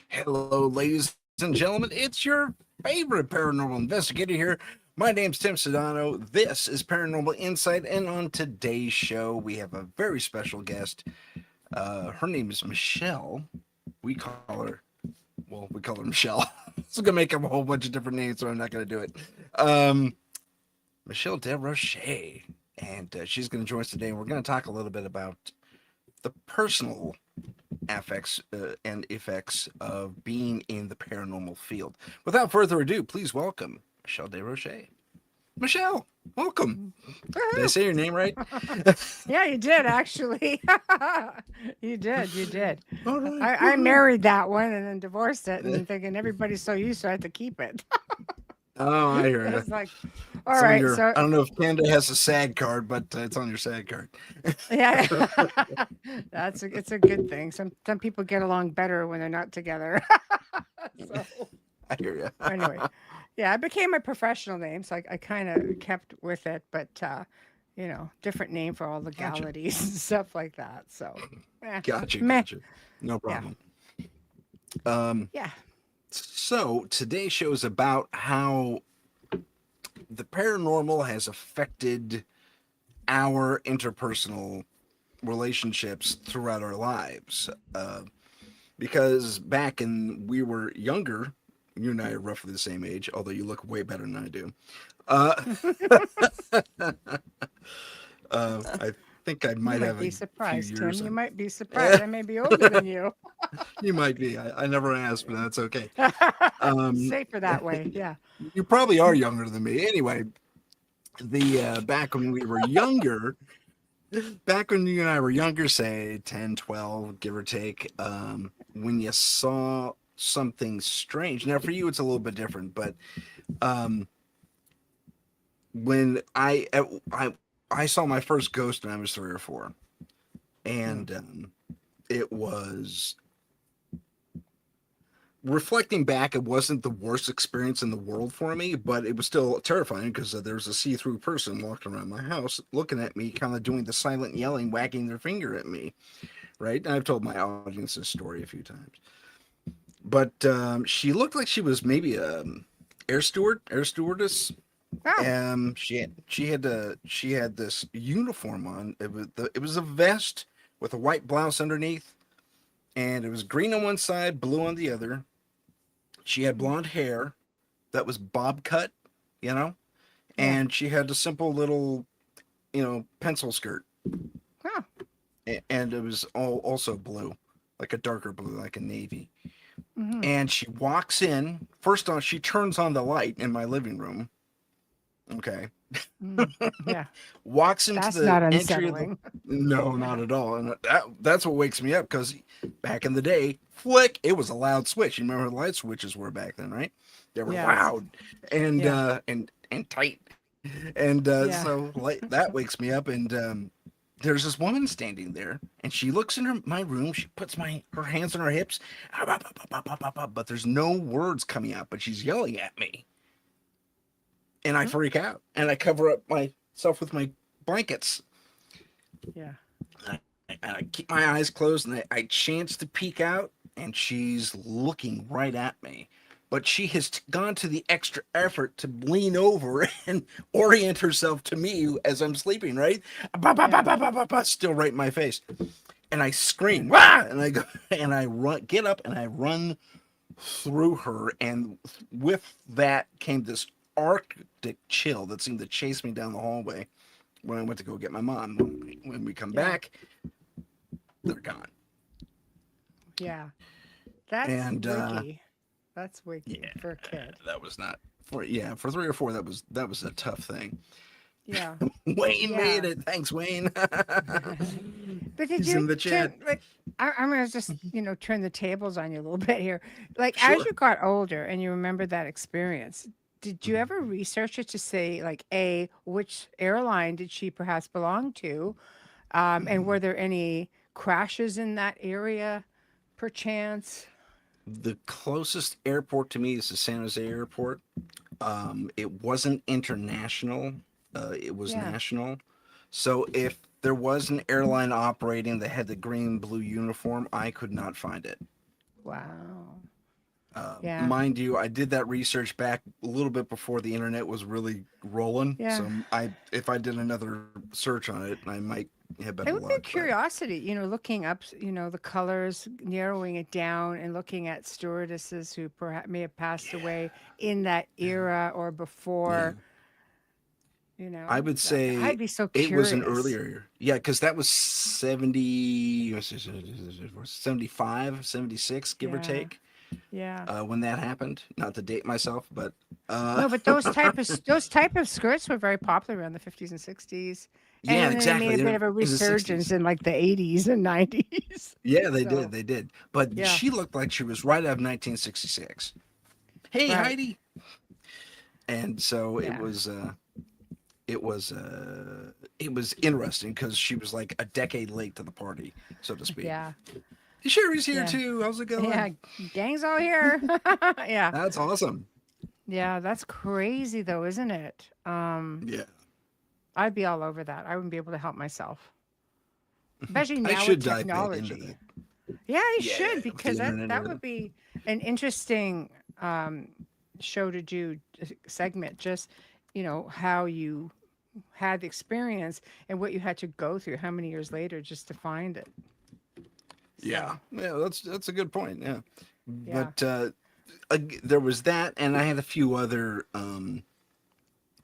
Hello, ladies and gentlemen. It's your favorite paranormal investigator here. My name's Tim Sudano. This is Paranormal Insight, and on today's show, we have a very special guest. Her name is Michelle. We call her, we call her Michelle. It's gonna make up a whole bunch of different names, so I'm not gonna do it. Michelle Desrochers, and she's gonna join us today. And we're gonna talk a little bit about the personal affects and effects of being in the paranormal field. Without further ado, please welcome Michelle Desrochers. Michelle, welcome. Did I say your name right? Yeah, you did actually. You did. You did. All right. I married that one and then divorced it, and thinking everybody's so used to it, I had to keep it. Oh, I hear you. It's like, all It's on right, your. so I don't know if Canada has a SAG card, but it's on your SAG card. yeah, it's a good thing. Some people get along better when they're not together. So I hear you. anyway, yeah, it became my professional name, so I kind of kept with it, but different name for all Gotcha. legalities and stuff like that. So, eh, Gotcha. meh, Gotcha. No yeah, problem. Um. yeah. So today's show is about how the paranormal has affected our interpersonal relationships throughout our lives. Because back when we were younger, you and I are roughly the same age, although you look way better than I do. Uh, I think I You might might have be a few surprised, Tim. years You on. might be surprised. I may be older than you. You might be. I never asked, but that's okay. Um, Safer that way. Yeah. you probably are younger than me. Anyway, the back when we were younger, back when you and I were younger, say 10, 12, give or take, when you saw something strange. Now, for you, it's a little bit different, but um, when I saw my first ghost when I was 3 or 4, Mm. and it was reflecting back, it wasn't the worst experience in the world for me, but it was still terrifying because there was a see-through person walking around my house looking at me, kind of doing the silent yelling, wagging their finger at me, right? And I've told my audience this story a few times. But she looked like she was maybe a air stewardess. Oh, She had this uniform on. It was a vest with a white blouse underneath, and it was green on one side, blue on the other. She had mm, blonde hair that was bob cut, you know, yeah. and she had a simple little, pencil skirt, Oh, and it was all also blue, like a darker blue, like a navy. hmm, And she walks in. First on, she turns on the light in my living room. Okay, mm, yeah. walks into That's the not entry of the. unsettling. No, not at all. And that's what wakes me up because back in the day, flick, it was a loud switch. You remember the light switches were back then, right? They were Yes. loud and Yeah. and tight. And Yeah. so like that wakes me up, and there's this woman standing there, and she looks in my room. She puts her hands on her hips, but there's no words coming out, but she's yelling at me, and I Mm, freak out, and I cover up myself with my blankets. yeah. I keep my eyes closed, and I chance to peek out, and she's looking right at me. But she has gone to the extra effort to lean over and orient herself to me as I'm sleeping, right? Ba, ba, ba, Yeah. ba, ba, ba, ba, still right in my face. And I Yeah. scream, Wah! And I go, and I run, get up, and I run through her. And with that came this arctic chill that seemed to chase me down the hallway when I went to go get my mom. When we come Yeah. back, they're gone. Yeah. That's And wiggy. That's yeah, wiggy for a kid. that was not for 3 or 4. That was a tough thing. Yeah. Wayne made Yeah. it. Thanks, Wayne. But did He's in you the chat. turn like I'm gonna just turn the tables on you a little bit here. Like as Sure. you got older and you remember that experience, did you ever research it to say like a which airline did she perhaps belong to, and were there any crashes in that area, perchance? The closest airport to me is the San Jose airport. It wasn't international, it was Yeah. national. So if there was an airline operating that had the green and blue uniform, I could not find it. Wow. Yeah. Mind you, I did that research back a little bit before the internet was really rolling. Yeah. So if I did another search on it, I might have It better would be a luck. But curiosity, looking up, the colors, narrowing it down, and looking at stewardesses who perhaps may have passed away in that era or yeah, before. I would I'd say be so it was an curious. earlier. Yeah, because that was 70, 75, 76, give or Yeah. take, Yeah. when that happened. Not to date myself, but uh, No, but those type of skirts were very popular around the 50s and 60s. And yeah, then they made exactly. a bit In of a the 60s. resurgence in like the 80s and 90s. Yeah, they did. So, They did. But yeah, she looked like she was right out of 1966. Hey, right. Heidi. And so Yeah. it was uh it was interesting because she was like a decade late to the party, so to speak. Yeah. Sherry's here Yeah. too. How's it Yeah. going? Gang's all here. Yeah. That's awesome. Yeah, that's crazy though, isn't it? Yeah. I'd be all over that. I wouldn't be able to help myself. Especially I now with should dive back into technology. that. Yeah, you Yeah, should with the because that internet and that would everything. be an interesting um, show to do segment. Just how you had the experience and what you had to go through. How many years later just to find it. Yeah. So Yeah, that's a good point. Yeah. yeah, But there was that, and I had a few other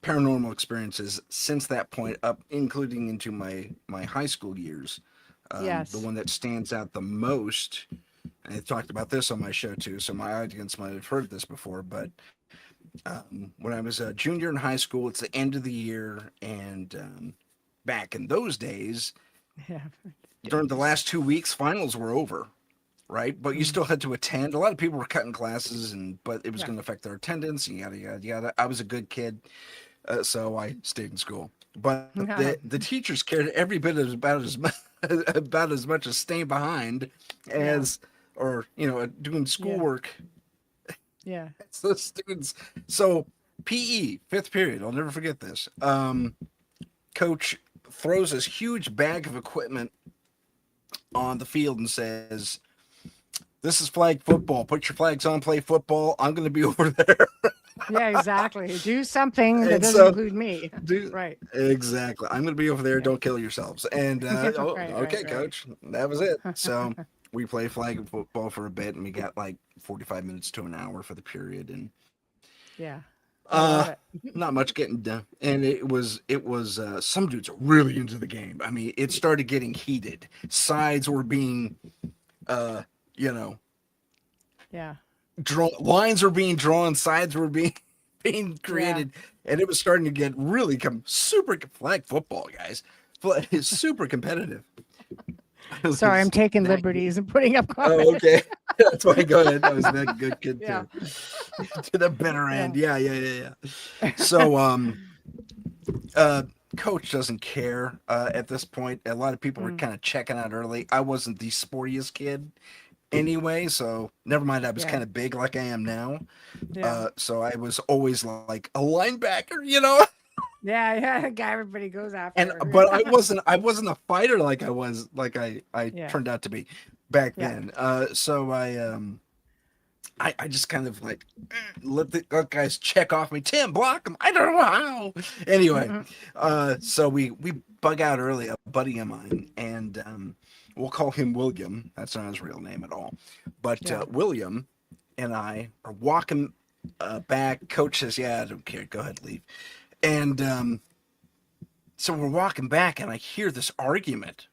paranormal experiences since that point up, including into my high school years. The yes, one that stands out the most, I talked about this on my show too, so my audience might have heard this before, but when I was a junior in high school, it's the end of the year, and back in those days, yeah, during the last 2 weeks, finals were over, right? But you mm, still had to attend. A lot of people were cutting classes, but it was yeah, going to affect their attendance, and yada yada yada. I was a good kid, so I stayed in school. But the teachers cared every bit about as much about as much as staying behind yeah, as or doing yeah, schoolwork. yeah, So students, so PE fifth period. I'll never forget this. Coach throws this huge bag of equipment on the field and says, "This is flag football. Put your flags on. Play football. I'm going to be over there." yeah. Exactly. Do something that And doesn't so, include me. do Right. exactly. I'm going to be over there. Yeah. Don't kill yourselves. And oh, Right. okay, Right. coach. That was it. So we play flag football for a bit, and we got like 45 minutes to an hour for the period, and Yeah. I uh, love it. not much getting done. And it was some dudes are really into the game. I mean, it started getting heated. Sides were being uh, you know, Yeah. drawn. Lines were being drawn. Sides were being being Yeah. created, and it was starting to get really super flag football, guys. Is super competitive. It Sorry, I'm was taking that good. liberties and putting up Oh, comments. okay. That's why. Go ahead. I was that good kid Yeah. too. To the bitter Yeah. end. Yeah, yeah, yeah, yeah. So, uh, coach doesn't care at this point. A lot of people were Mm, kind of checking out early. I wasn't the sportiest kid anyway, so never mind. I was yeah. kind of big like I am now. Yeah. So I was always like a linebacker. Yeah. Yeah. The guy everybody goes And after. but I wasn't a fighter like I Yeah. turned out to be back Yeah. then. So I just kind of like let guys check off me. Tim, block him. I don't know how. Anyway, Mm-mm. so we bug out early. A buddy of mine, and we'll call him William. That's not his real name at all, but Yeah. William and I are walking back. Coach says, "Yeah, I don't care. Go ahead, leave." And so we're walking back, and I hear this argument,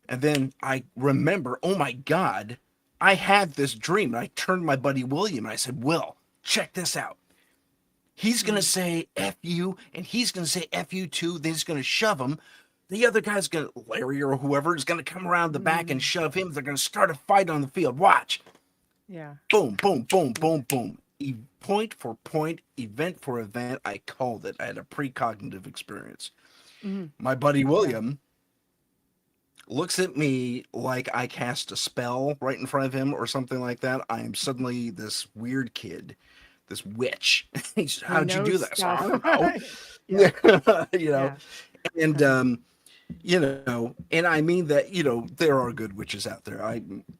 and then I remember, oh my God, I had this dream. And I turned to my buddy William and I said, Will, check this out. He's going to Mm, say F you, and he's going to say F you too. Then he's going to shove him. The other guy's going to, Larry or whoever, is going to come around the back and mm, shove him. They're going to start a fight on the field. Watch. yeah. Boom, boom, boom, boom, boom. Point for point, event for event. I called it. I had a precognitive experience. Mm, My buddy yeah. William looks at me like I cast a spell right in front of him or something like that. I am suddenly this weird kid, this witch. Who How'd you do knows this? I stuff. don't know. Yeah. you know, Yeah. and and I mean that, there are good witches out there.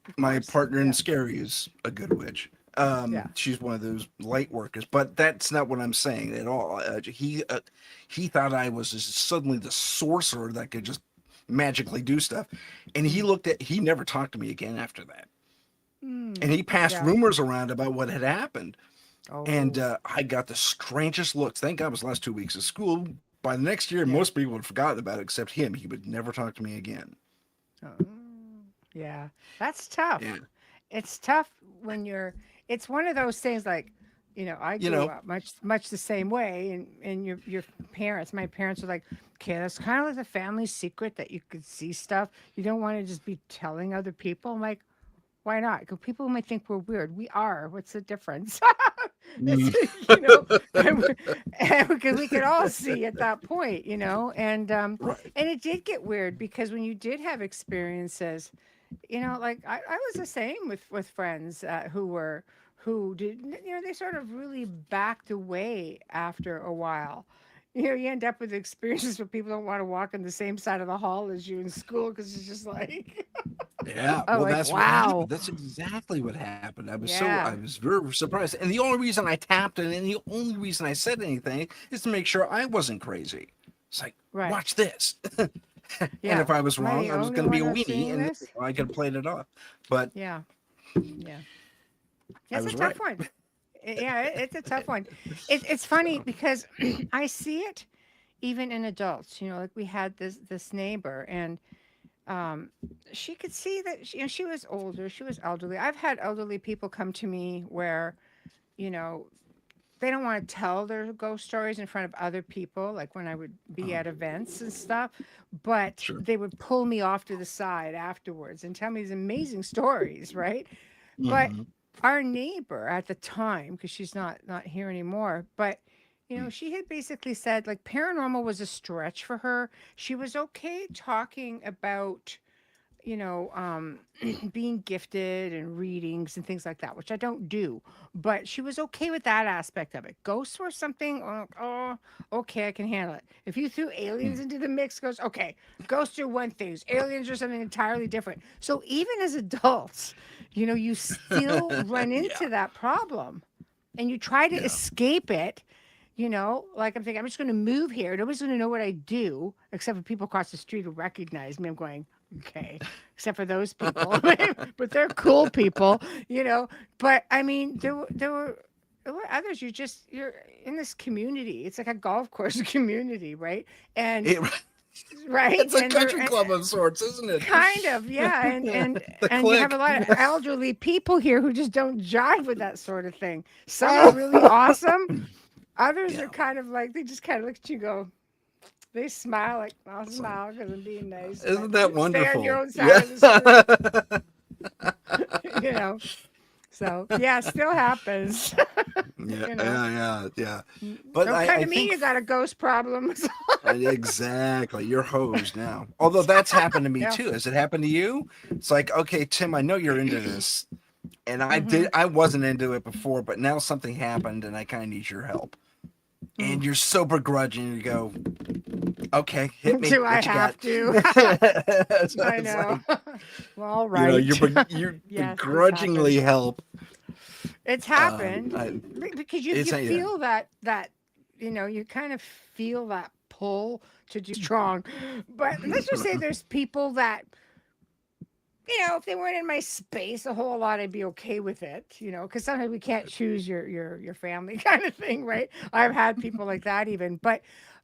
Of My course. partner in Yeah. Scary is a good witch. Yeah. She's one of those light workers, but that's not what I'm saying at all. He thought I was just suddenly the sorcerer that could just magically do stuff, and Mm. he never talked to me again after that, Mm. and he passed Yeah. rumors around about what had happened, and Oh. I got the strangest looks. Thank God it was the last 2 weeks of school. By the next year, Yeah. most people had forgotten about it except him. He would never talk to me again. Oh. Yeah. That's Yeah. tough. It's tough when you're it's one of those things like, I You grew know, up much the same way, and your parents, my parents were like, okay, that's kind of like the family secret that you could see stuff. You don't want to just be telling other people. I'm like, why not? Because people might think we're weird. We are. What's the difference? mm, It's, you know, and because we could all see at that point, right. and it did get weird because when you did have experiences, like I was the same with friends who did, they sort of really backed away after a while. You end up with experiences where people don't want to walk on the same side of the hall as you in school because it's just like, Yeah, oh, well, like, that's what happened. wow, That's exactly what happened. I yeah, was very surprised, and the only reason I tapped it, and the only reason I said anything, is to make sure I wasn't crazy. It's like, right, watch this, and yeah. if I was Am I wrong, the I was only going to be one a that's weenie, seeing and this? I could have played it off. But Yeah, yeah. I It's a was tough right. one. Yeah, it's a tough one. It's funny because I see it even in adults. Like we had this neighbor, and um, she could see that she was older, she was elderly. I've had elderly people come to me where you know they don't want to tell their ghost stories in front of other people, like when I would be Uh, at events and stuff, but sure. they would pull me off to the side afterwards and tell me these amazing stories, right? But Hmm. our neighbor at the time, because she's not here anymore, but she had basically said like paranormal was a stretch for her. She was okay talking about being gifted and readings and things like that, which I don't do. But she was okay with that aspect of it. Ghosts were something, oh, okay, I can handle it. If you threw aliens into the mix, goes, okay, ghosts are one thing, aliens are something entirely different. So even as adults, you still run Yeah, into that problem and you try to yeah. escape it. Like I'm thinking, I'm just going to move here. Nobody's going to know what I do, except for people across the street who recognize me. I'm going, okay, except for those people, but they're cool people, you know. But I mean, there were others. You're in this community. It's like a golf course community, right? And It, right, it's a and they're country club of sorts, isn't it? kind of, yeah, and and The and you have a click. lot of elderly people here who just don't jive with that sort of thing. Some are really awesome. Others are Yeah. kind of like they just kind of look at you, and go. They smile like I'll It's like, smile because I'm being nice, but isn't that stay on your wonderful? own side Yeah. of the street. you know. So yeah, still happens. Yeah, you know. yeah. But Don't come I to me. think You got a ghost problem. exactly, you're hosed now. Although that's happened to me yeah. too. Has it happened to you? It's like, okay, Tim, I know you're into this, and hmm I wasn't into it before, but now something happened, and I kind of need your help. Mm. And you're so begrudging. You go, okay, hit me. Do I What you got? have to? So I it's know. like, well, all right. you yes, this begrudgingly happens. help. It's happened I, because you it's you yeah. feel that you kind of feel that pull to do strong. But let's just say there's people that if they weren't in my space a whole lot, I'd be okay with it, because sometimes we can't choose your family kind of thing, right? I've had people like that even, but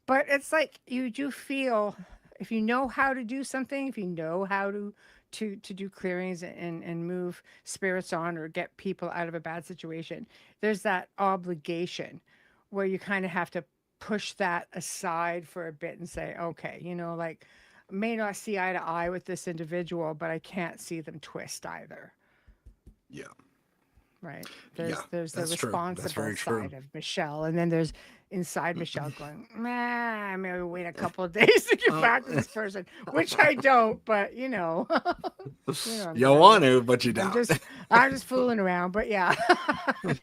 it's like you do feel if you know how to do something, if you know how to do clearings and move spirits on or get people out of a bad situation, there's that obligation where you kind of have to push that aside for a bit and say, okay, like may not see eye to eye with this individual, but I can't see them twist either. Yeah. right? Yeah, There's the that's true. That's responsible very true. side of Michelle, and then there's inside Michelle going, "Man, I'm gonna wait a couple of days to get Oh, back to this person," which I don't, but you know what I'm you saying. want to, but you I'm don't. just I'm just fooling around, but yeah,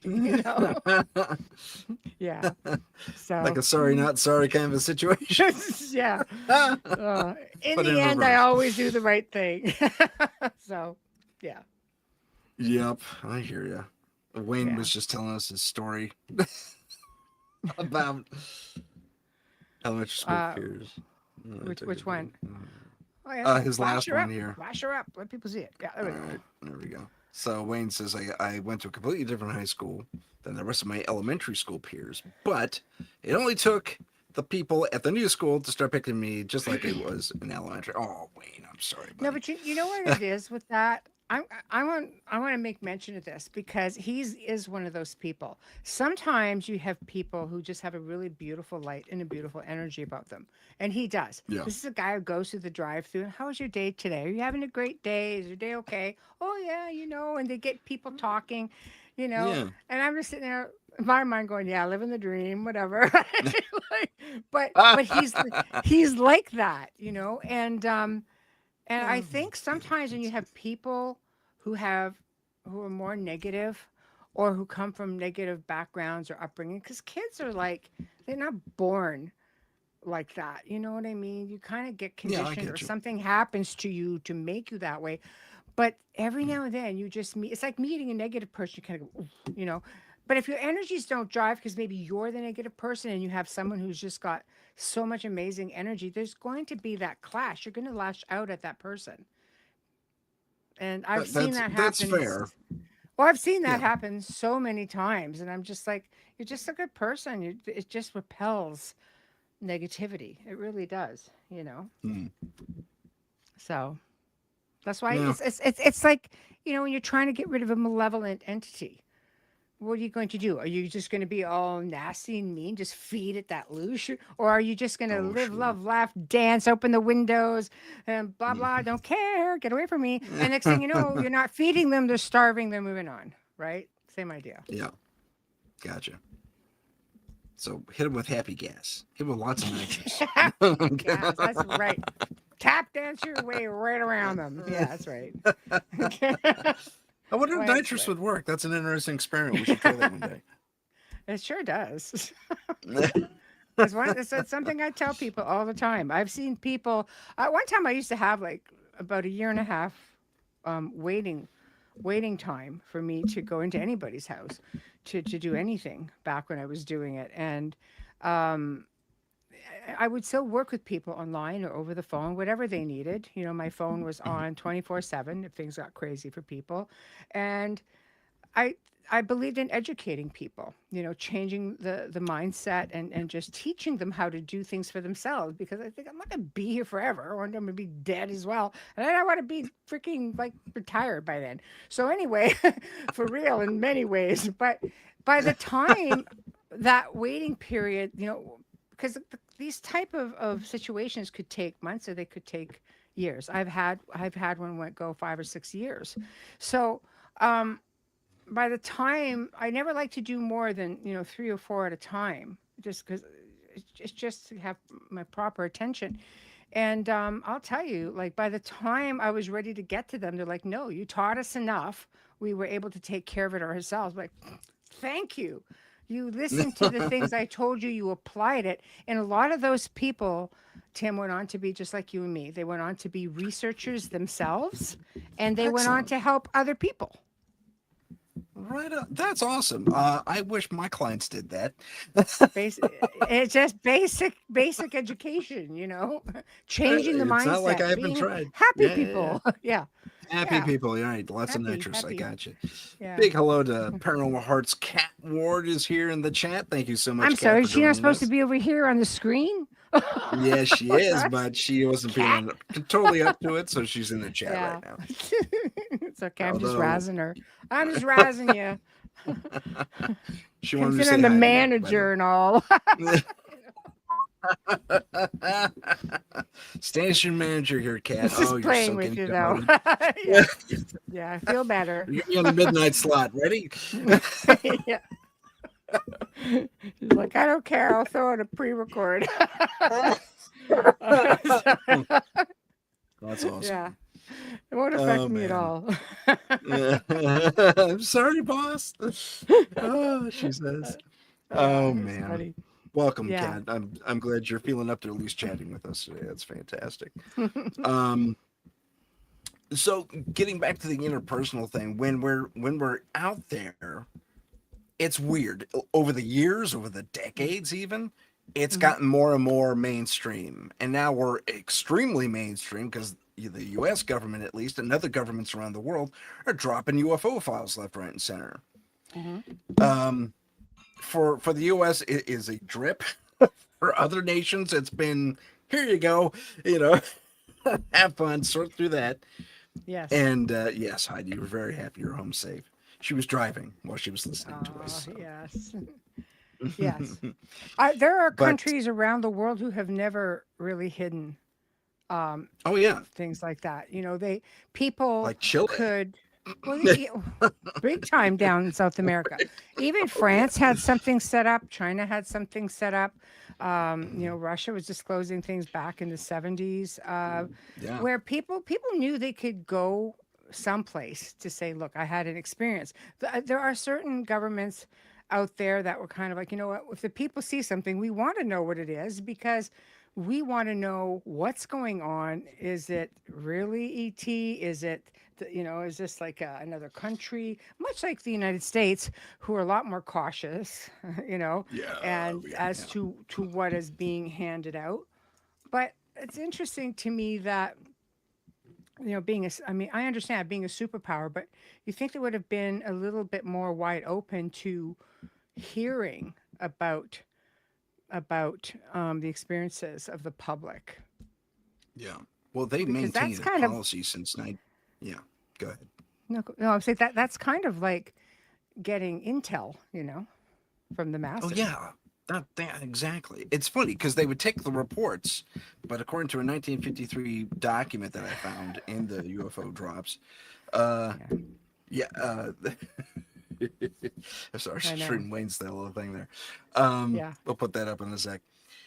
you know, yeah. Like So a sorry, not sorry kind of a situation. yeah, But in the in end, I reverse. always do the right thing. So yeah, Yep, I hear you. Wayne yeah. was just telling us his story about elementary school Uh, peers. I took which it back. one? Oh yeah, His flash last her one up, here. flash her up. Let people see it. Yeah, there All we go. right, there we go. So Wayne says I went to a completely different high school than the rest of my elementary school peers, but it only took the people at the new school to start picking me just like it was in elementary. Oh, Wayne, I'm sorry, No, buddy. but you know what it is with that. I want to make mention of this because he's is one of those people. Sometimes you have people who just have a really beautiful light and a beautiful energy about them, and he does. Yeah, This is a guy who goes through the drive-through. How was your day today? Are you having a great day? Is your day okay? Oh yeah, and they get people talking, you know. yeah. And I'm just sitting there in my mind going, yeah, living the dream, whatever. Like, but he's like that, and I think sometimes when you have people who have who are more negative or who come from negative backgrounds or upbringing, because kids are like they're not born like that. You know what I mean? You kind of get Yeah, I conditioned or get you. something happens to you to make you that way. But every now and then you just meet, it's like meeting a negative person, you kind of go, "Oof," But if your energies don't drive, because maybe you're the negative person and you have someone who's just got so much amazing energy, there's going to be that clash. You're going to lash out at that person. And I've seen that That's happen. fair. Well, I've seen that Yeah. happen so many times. And I'm just like, you're just a good person. It just repels negativity. It really does. Hmm. So that's why Yeah. it's like, when you're trying to get rid of a malevolent entity, what are you going to do? Are you just going to be all nasty and mean, just feed it that loose? Or are you just going to Oh, live, sure. love, laugh, dance, open the windows, and blah, blah, Mhm. don't care, get away from me. And next thing you know, you're not feeding them, they're starving, they're moving on, right? Same idea. Yeah, gotcha. So hit him with happy gas. Hit him with lots of nitrous. Happy gas, that's right. Tap dance your way right around them. Yeah, that's right. I wonder if That's nitrous right. would work. That's an interesting experiment. We should try that one day. It sure does. It's something I tell people all the time. I've seen people. One time, I used to have like about a year and a half waiting time for me to go into anybody's house to do anything back when I was doing it, and um, I would still work with people online or over the phone, whatever they needed. My phone was on 24/7 if things got crazy for people, and I I believed in educating people, changing the mindset and just teaching them how to do things for themselves because I think I'm not gonna be here forever. One day I'm gonna be dead as well. And I want to be freaking like retired by then. So anyway, for real in many ways. But by the time that waiting period, because these type of situations could take months or they could take years. I've had one went go 5 or 6 years. So um by the time I never like to do more than 3 or 4 at a time, just because it's just to have my proper attention. And I'll tell you, like by the time I was ready to get to them, they're like, "No, you taught us enough. We were able to take care of it ourselves." Like, thank you. You listened to the things I told you. You applied it, and a lot of those people, Tim, went on to be just like you and me. They went on to be researchers themselves, and they went on Excellent. to help other people. Right. That's awesome. I wish my clients did that. It's just basic education, changing the It's not like I mindset, haven't being tried. happy Yeah, yeah, yeah. people. Yeah, Happy yeah, people. You're right. Lots of happy, nitrous. I happy. got you. Yeah. Big hello to Paranormal Hearts. Cat Ward is here in the chat. Thank you so I'm much, Cat, sorry, for is she not joining supposed to us. be over here on the screen? Yeah, she is, That's but she wasn't cat. feeling totally up to it, so she's in the chat right Yeah. now. It's okay. I'm just Although razzing her. I'm just razzing you. she wanted to Consider say I'm the hi to you, by the manager and all. way. Station manager here, Cat. Oh, Just you're playing so with getting you though. demoted. Yeah. Yeah. I feel better. You're on the midnight slot. Ready? Yeah. He's like, I don't care. I'll throw in a pre-record. So, That's yeah. awesome. It won't affect Oh me at man. all. I'm sorry, boss. Oh, she says. Yeah, Oh it's man. funny. Welcome, Yeah. Kat. I'm glad you're feeling up to at least chatting with us today. That's fantastic. Um, so getting back to the interpersonal thing, when we're out there, it's weird. Over the years, over the decades, even, it's Mhm. gotten more and more mainstream, and now we're extremely mainstream because the U.S. government, at least, and other governments around the world, are dropping UFO files left, right, and center. Mhm. Um, for the U.S., it is a drip. For other nations, it's been here you go, you know, have fun, sort through that. Yes. And yes, Heidi, we're very happy you're home safe. She was driving while she was listening to Oh, us. yes. So. Yes. There are But countries around the world who have never really hidden um, oh yeah, things like that. They people like Chile. could, well, big time down in South America. Even Oh yeah. France had something set up. China had something set up. Russia was disclosing things back in the 70s, Yeah. where people knew they could go someplace to say, "Look, I had an experience." There are certain governments out there that were kind of like, you know what? If the people see something, we want to know what it is because we want to know what's going on. Is it really ET? Is it, is this like another country? Much like the United States, who are a lot more cautious, Yeah. and Yeah. as Yeah. to what is being handed out. But it's interesting to me that, I mean, I understand being a superpower, but you think they would have been a little bit more wide open to hearing about the experiences of the public, Yeah. Well, they because that's maintained a kind of, policy since night. Yeah. Go ahead. no, I'm saying that's kind of like getting intel, from the Oh masses. yeah. That exactly. It's funny because they would take the reports, but according to a 1953 document that I found in the UFO drops, uh, Yeah, yeah, I'm sorry, I just know. reading Wayne's that little thing there. Yeah. We'll put that up in a sec.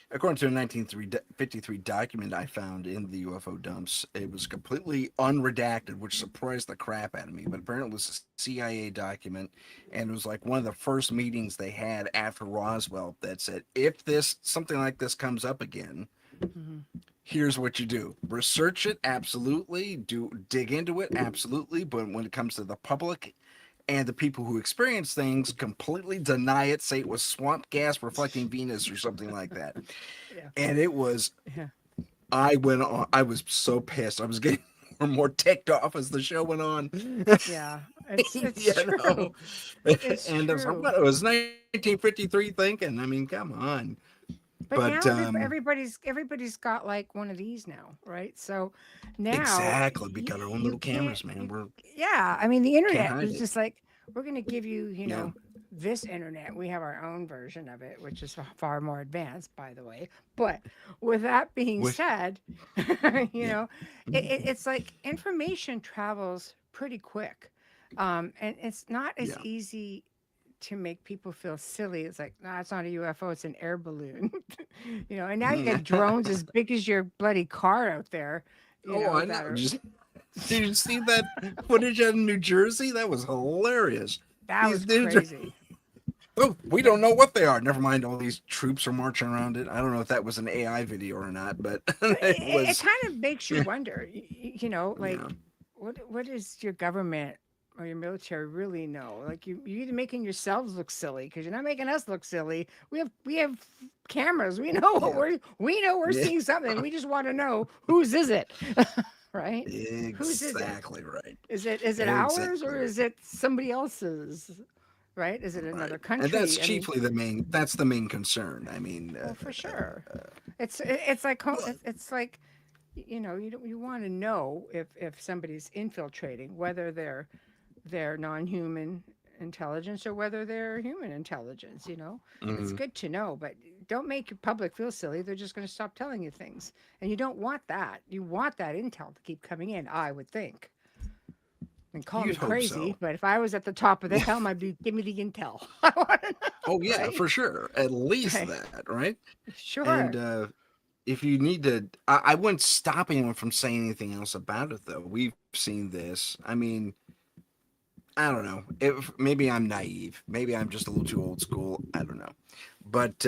According to a 1953 document I found in the UFO dumps, it was completely unredacted, which surprised the crap out of me. But apparently, it was a CIA document, and it was like one of the first meetings they had after Roswell that said, if this something like this comes up again, Hmm. here's what you do: research it, absolutely, do dig into it, absolutely. But when it comes to the public and the people who experience things completely deny it, say it was swamp gas reflecting Venus or something like that. Yeah. And it was, Yeah. I went on, I was so pissed. I was getting more and more ticked off as the show went on. Yeah. It's You true. know, It's and I was like, true. what? It was 1953 thinking. I mean, come on. But But now everybody's got like one of these now, right? So now exactly, we got our own little can't cameras, man. We're yeah, I mean the can't internet hide is it. just like, we're going to give you, Yeah. this internet. We have our own version of it, which is far more advanced, by the way. But with that being With said, you yeah. know, it's like information travels pretty quick. And it's not as Yeah. easy to make people feel silly. It's like, no, it's not a UFO, it's an air balloon. And now you got drones as big as your bloody car out there, Oh, I that know. are, Just did you see that footage out of New Jersey? That was hilarious. that These was dudes are, crazy. oh, we Yeah. don't know what they are. Never mind, all these troops are marching around it. I don't know if that was an AI video or not, but it It was, kind of makes you wonder, yeah, like, what does your government or your military really know? Like, you're either making yourselves look silly because you're not making us look silly. We have cameras. We know yeah, we're yeah. seeing something. We just want to know whose is it, right? Whose is it? Exactly right. Is it ours or Exactly is it somebody else's? Right? Is it right. another And that's country? I mean, chiefly the main. That's the main concern. I mean, well, for sure. It's like well, it's like, you want to know if somebody's infiltrating, whether they're non-human intelligence or whether they're human intelligence. It's mhm. good to know, but don't make your public feel silly. They're just going to stop telling you things, and you don't want that. You want that intel to keep coming in, I would think. And call You'd me hope crazy, so. but if I was at the top of the helm, I'd be give me the intel. I want to Oh know, yeah, right? for sure. At least Right. that, right? And Sure. if you need to, I wouldn't stop anyone from saying anything else about it, though. We've seen this. I mean, I don't know. If maybe I'm naive, maybe I'm just a little too old school. I don't know. But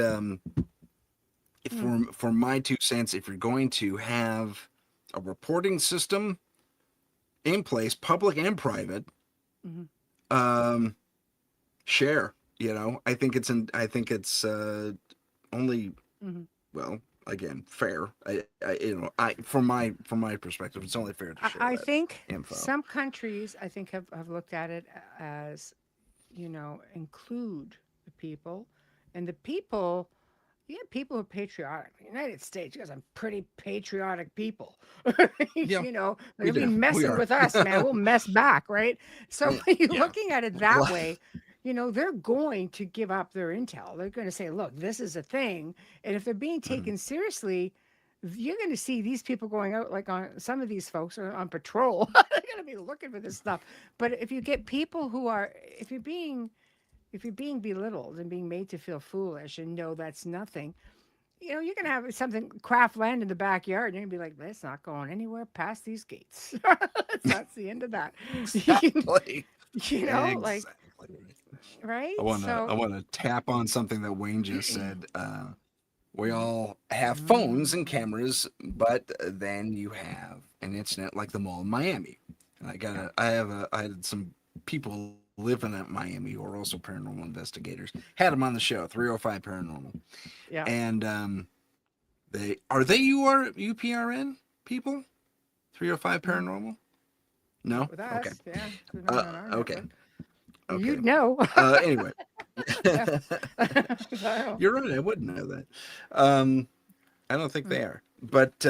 if Mm, for my 2 cents, if you're going to have a reporting system in place, public and private, mm-hmm, um, share. I think only, mm-hmm. well, again, fair. I from my perspective, it's only fair to share I that think info. some countries, I think, have looked at it as, include the people, and the people. Yeah, people are patriotic. The United States, you guys are pretty patriotic people. Yeah, They're we gonna be do. We messing are. with us, man. We'll mess back, right? So when you're Yeah. looking at it that way, they're going to give up their intel. They're going to say, look, this is a thing. And if they're being Mhm. taken seriously, you're going to see these people going out, like on some of these folks are on patrol. They're going to be looking for this stuff. But if you get people who are, if you're being belittled and being made to feel foolish and know that's nothing, you can have something craft land in the backyard and you're gonna be like, that's not going anywhere past these gates. That's the end of that. Exactly. Like, Exactly. right? I So, wanna tap on something that Wayne just said. We mhm. all have phones and Mm, cameras, but then you have an incident like the mall in Miami. And yeah, I had some people living at Miami who are also paranormal investigators. Had them on the show, 305 Paranormal. yeah. And they UPRN people? 305 Mm. Paranormal? Not No? with Okay. us. Yeah, they're not on our Okay. network. Okay. You'd know. Anyway. Yeah. So, You're right, I wouldn't know that. Um I don't think mm, they are. But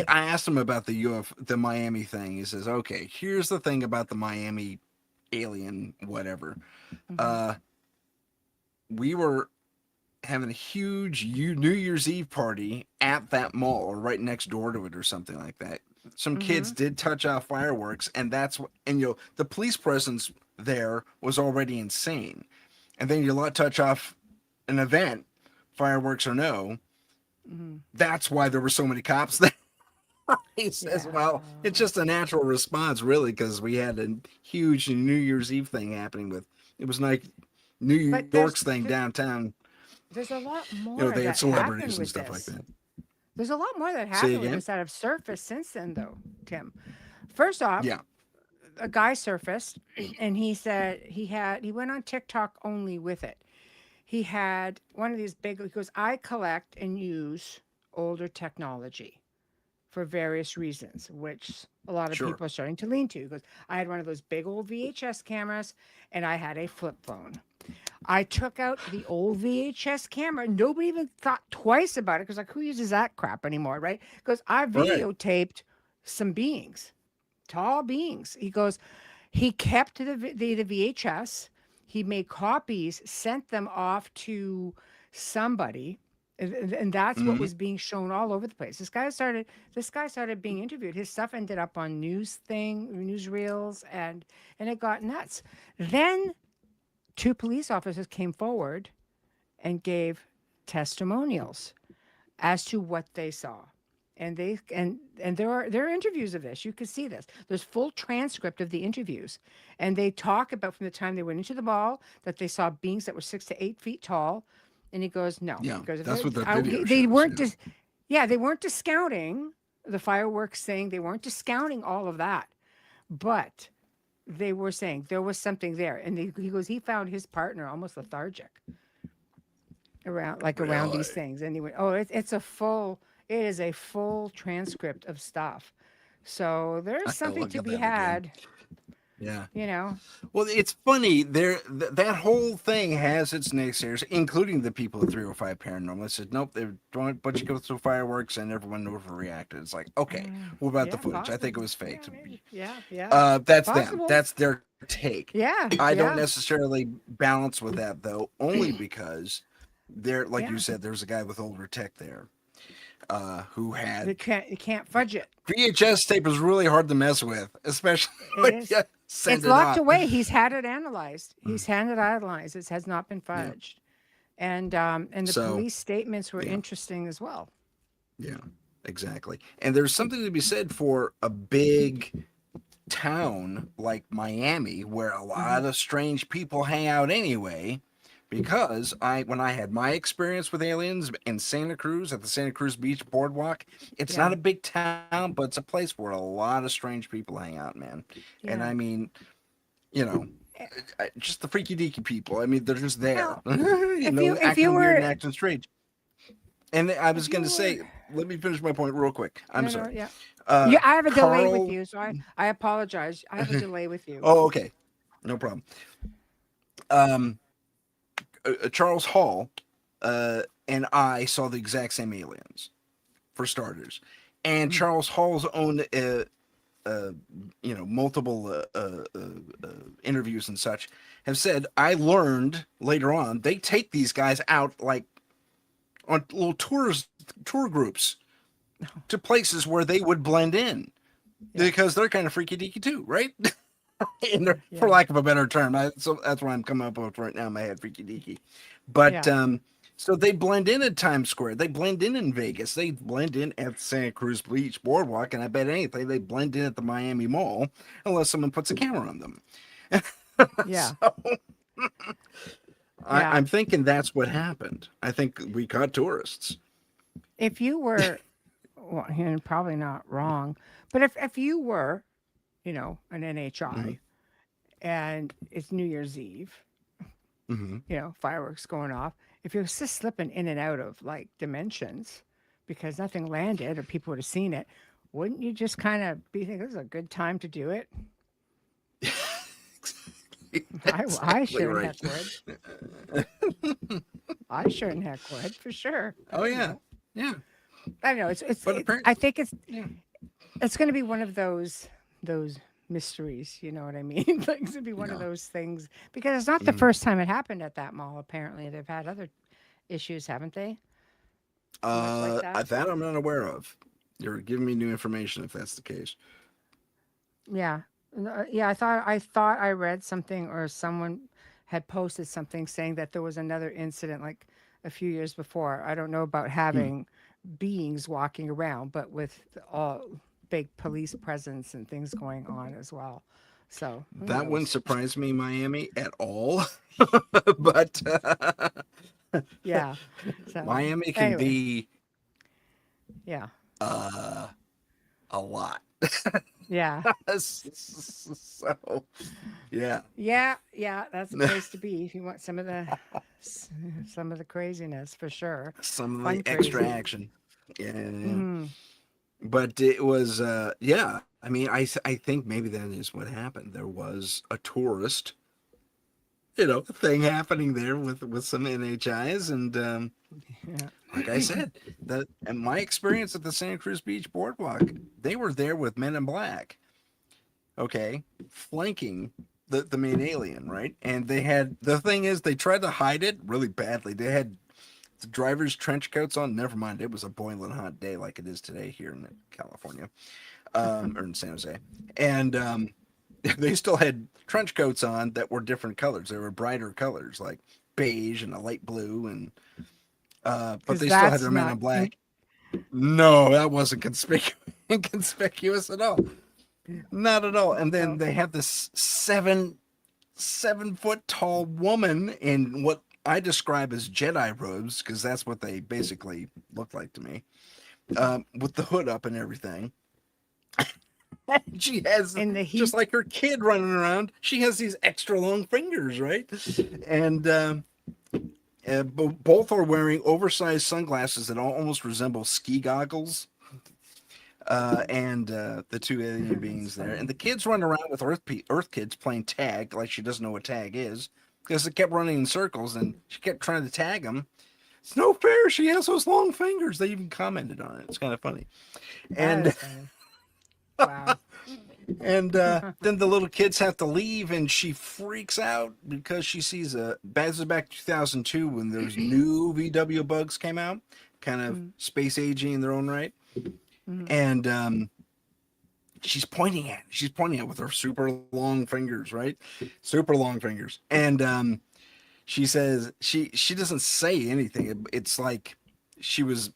I asked him about the Miami thing. He says, "Okay, here's the thing about the Miami alien whatever. mhm, Uh we were having a huge New Year's Eve party at that mall or right next door to it or something like that. Some kids mhm. did touch off fireworks, and that's what, and the police presence there was already insane. And then you let touch off an event, fireworks or no, Mhm. that's why there were so many cops there." He says, Yeah. well, it's just a natural response, really, because we had a huge New Year's Eve thing happening with, it was like New But York's thing downtown. there's a lot They more had that celebrities happened and with stuff like this. that. There's a lot more that Say happened with again? this that have surfaced since then, though, Tim. First off, Yeah, a guy surfaced and he said he went on TikTok only with it. He had one of these big, he goes, I collect and use older technology for various reasons, which a lot of sure. people are starting to lean to. Because I had one of those big old VHS cameras and I had a flip phone. I took out the old VHS camera. Nobody even thought twice about it because, like, who uses that crap anymore, right? Because I Right. videotaped some beings, tall beings. He goes, he kept the VHS. He made copies, sent them off to somebody, and that's what Hmm. was being shown all over the place. This guy started being interviewed. His stuff ended up on newsreels, and it got nuts. Then two police officers came forward and gave testimonials as to what they saw. And there are interviews of this. You can see this. There's full transcript of the interviews, and they talk about from the time they went into the mall that they saw beings that were 6 to 8 feet tall. And he goes, no, Yeah, because if that's what that video they shows. weren't Yeah. just, yeah, they weren't discounting the fireworks thing. They weren't discounting all of that, but they were saying there was something there. And he goes, he found his partner almost lethargic around these Really? things. Anyway, oh, it is a full transcript of stuff. So there's I gotta something look to at be that again. had, Yeah. you know. Well, it's funny. That whole thing has its naysayers, including the people at 305 Paranormal. They said, nope, they're throwing a bunch of ghosts through fireworks and everyone overreacted. It's like, okay, what about the Yeah, footage? I think it possible. was Yeah, faked. maybe. Yeah. That's them. Possible. That's their take. Yeah, I don't yeah. necessarily balance with that, though, only because there, like you Yeah. said, there's a guy with older tech there, who had You can't fudge it. VHS tape is really hard to mess with, especially It when is. you send It's it locked on. away. He's had it analyzed. He's had it analyzed. It has not been Yeah. fudged. And the So, police statements were yeah, interesting as well. yeah, exactly. And there's something to be said for a big town like Miami, where a Hmm. lot of strange people hang out anyway. Because when I had my experience with aliens in Santa Cruz at the Santa Cruz Beach Boardwalk, it's not Yeah. a big town, but it's a place where a lot of strange people hang out, man. And Yeah. I mean, you know, Eh, just the freaky deaky people. I mean, they're just there, Now, if you acting weird and were acting strange. And I was if going you to were say, let me finish my point real quick. I'm no, no, sorry. yeah. Uh, Yeah, I have a delay with Carl. you, so I apologize. I have a delay with you. Oh, okay. No problem. Um, Charles Hall and I saw the exact same aliens, for starters. And Mm. Charles Hall's own, uh, multiple interviews and such have said, I learned later on, they take these guys out like on little tour groups to places where they would blend in Yeah. because they're kind of freaky deaky too, right? For Yeah. lack of a better term. So that's what I'm coming up with right now in my head, freaky deaky. But Yeah. so they blend in at Times Square. They blend in Vegas. They blend in at Santa Cruz Beach Boardwalk, and I bet anything they blend in at the Miami Mall unless someone puts a camera on them. Yeah. So Yeah. I'm thinking that's what happened. I think we caught tourists. If you were, well, and probably not wrong, but if you were, an Mm-hmm. NHI and it's New Year's Eve, Mm-hmm. fireworks going off, if you're just slipping in and out of like dimensions because nothing landed or people would have seen it, wouldn't you just kind of be thinking this is a good time to do it? I Exactly sure in right. heck would. I sure in heck would for sure. Oh yeah, yeah. I don't know. But I apparently, think yeah, it's going to be one of those mysteries. You know what I mean? Like it's going to be one of yeah. those things because it's not the Mhm. first time it happened at that mall. Apparently, they've had other issues, haven't they? Much like that. That I'm not aware of. You're giving me new information if that's the case. Yeah. Yeah, I thought I read something or someone had posted something saying that there was another incident like a few years before. I don't know about Hmm. having beings walking around, but with all big police presence and things going on as well. So, who That wouldn't knows? surprise me, Miami, at all. But Yeah. So, Miami can anyway, be yeah. uh, a lot. Yeah. So, yeah, Yeah, yeah, that's a place to be if you want some of the craziness for sure. some of the Fun extra crazy. action. Yeah, yeah, yeah. Mhm. But it was, yeah. I mean, I think maybe that is what happened. There was a tourist, thing happening there with some NHIs, and Yeah. like I said, and my experience at the Santa Cruz Beach Boardwalk, they were there with Men in Black, okay, flanking the main alien, right? And the thing is, they tried to hide it really badly. They had the driver's trench coats on. Never mind, it was a boiling hot day like it is today here in California, or in San Jose, and they still had trench coats on that were different colors. They were brighter colors, like beige and a light blue, and but Because they still had that's their Men not in Black. No, that wasn't inconspicuous at all. Not at all. And then no. they have this 7 foot tall woman in what I describe as Jedi robes, because that's what they basically look like to me, with the hood up and everything. She has, In the just heat. like her kid running around, she has these extra long fingers, right? And both are wearing oversized sunglasses that almost resemble ski goggles. And the two alien That's beings there, and funny. the kids run around with Earth kids playing tag, like she doesn't know what tag is, because they kept running in circles, and she kept trying to tag them. It's no fair. She has those long fingers. They even commented on it. It's kind of funny. That And is funny. Wow. And then the little kids have to leave, and she freaks out because she sees a. This is back 2002 when there's new VW bugs came out, kind of Mm, space aging in their own right, mm, and she's pointing at with her super long fingers, right? Super long fingers, and she says she doesn't say anything. It's like she was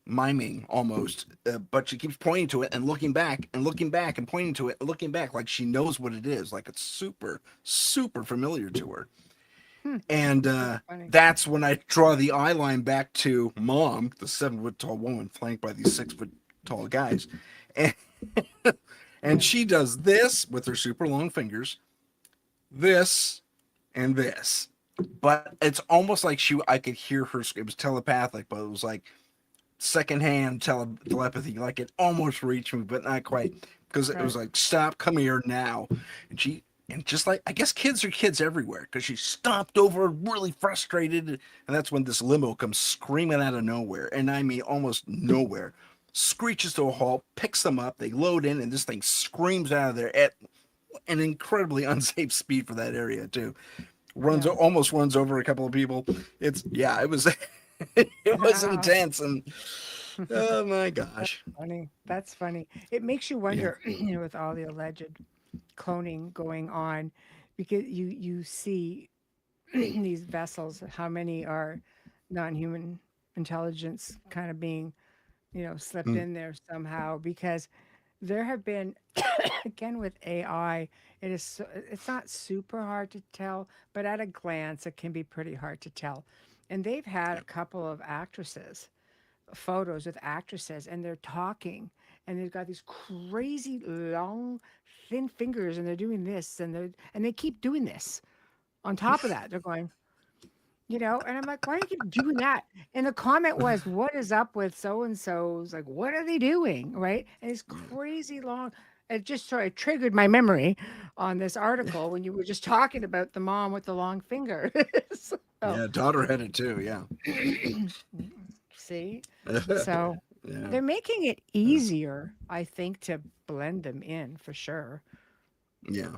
miming almost, but she keeps pointing to it and looking back and looking back and pointing to it and looking back like she knows what it is, like it's super familiar to her. hmm. And That's funny. that's when I draw the eye line back to Mom, the 7 foot tall woman flanked by these 6 foot tall guys, and and Yeah. she does this with her super long fingers, this and this. But it's almost like I could hear her. It was telepathic, but it was like secondhand telepathy. Like it almost reached me, but not quite, because it was Right. like, "Stop, come here now," and just like, I guess kids are kids everywhere, because she stopped over, really frustrated, and that's when this limo comes screaming out of nowhere, and I mean almost nowhere, screeches to a halt, picks them up, they load in, and this thing screams out of there at an incredibly unsafe speed for that area too. Yeah. Almost runs over a couple of people. It's yeah, it was it was intense, and oh my That's gosh. funny. That's funny. It makes you Yeah. wonder, with all the alleged cloning going on, because you see these vessels, how many are non-human intelligence kind of being, slipped Mm, in there somehow, because there have been again with AI, it's not super hard to tell, but at a glance it can be pretty hard to tell. And they've had yeah. a couple of actresses, photos with actresses, and they're talking, and they've got these crazy long thin fingers, and they're doing this, and they keep doing this on top of that. They're going, and I'm like, why do you keep doing that? And the comment was, what is up with so and so's? Like, what are they doing? Right. And it's Yeah. crazy long. It just sort of triggered my memory on this article when you were just talking about the mom with the long finger. So, Yeah. Daughter had it too. Yeah. see? So Yeah. they're making it Uh, easier, I think, to blend them in for sure. yeah.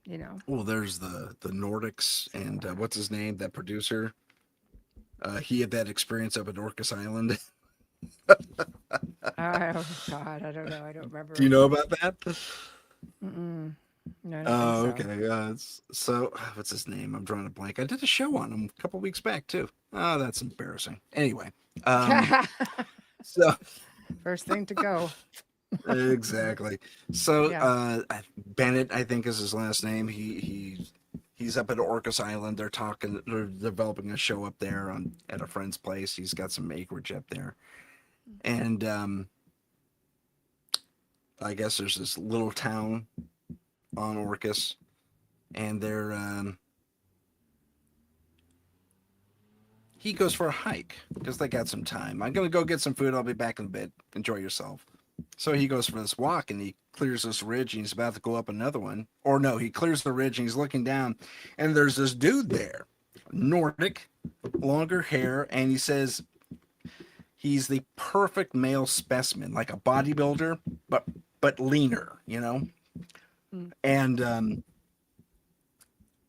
You know, Well, there's the Nordics, and what's his name? That producer. He had that experience up at Orcas Island. oh God, I don't know. I don't Do you remember. know about that? Mm-mm. No, I don't think Oh, so. okay. So what's his name? I'm drawing a blank. I did a show on him a couple weeks back too. Oh, that's embarrassing. Anyway, um, so First thing to go. exactly. So Yeah. Bennett, I think is his last name. He's up at Orcas Island. They're developing a show up there on at a friend's place. He's got some acreage up there, and I guess there's this little town on Orcas, and he goes for a hike because they got some time. I'm gonna go get some food. I'll be back in a bit. Enjoy yourself. So he goes for this walk, and he clears this ridge, and he's about to go up another one. Or no, he clears the ridge and he's looking down, and there's this dude there, Nordic, longer hair, and he says he's the perfect male specimen, like a bodybuilder, but leaner, Mm. And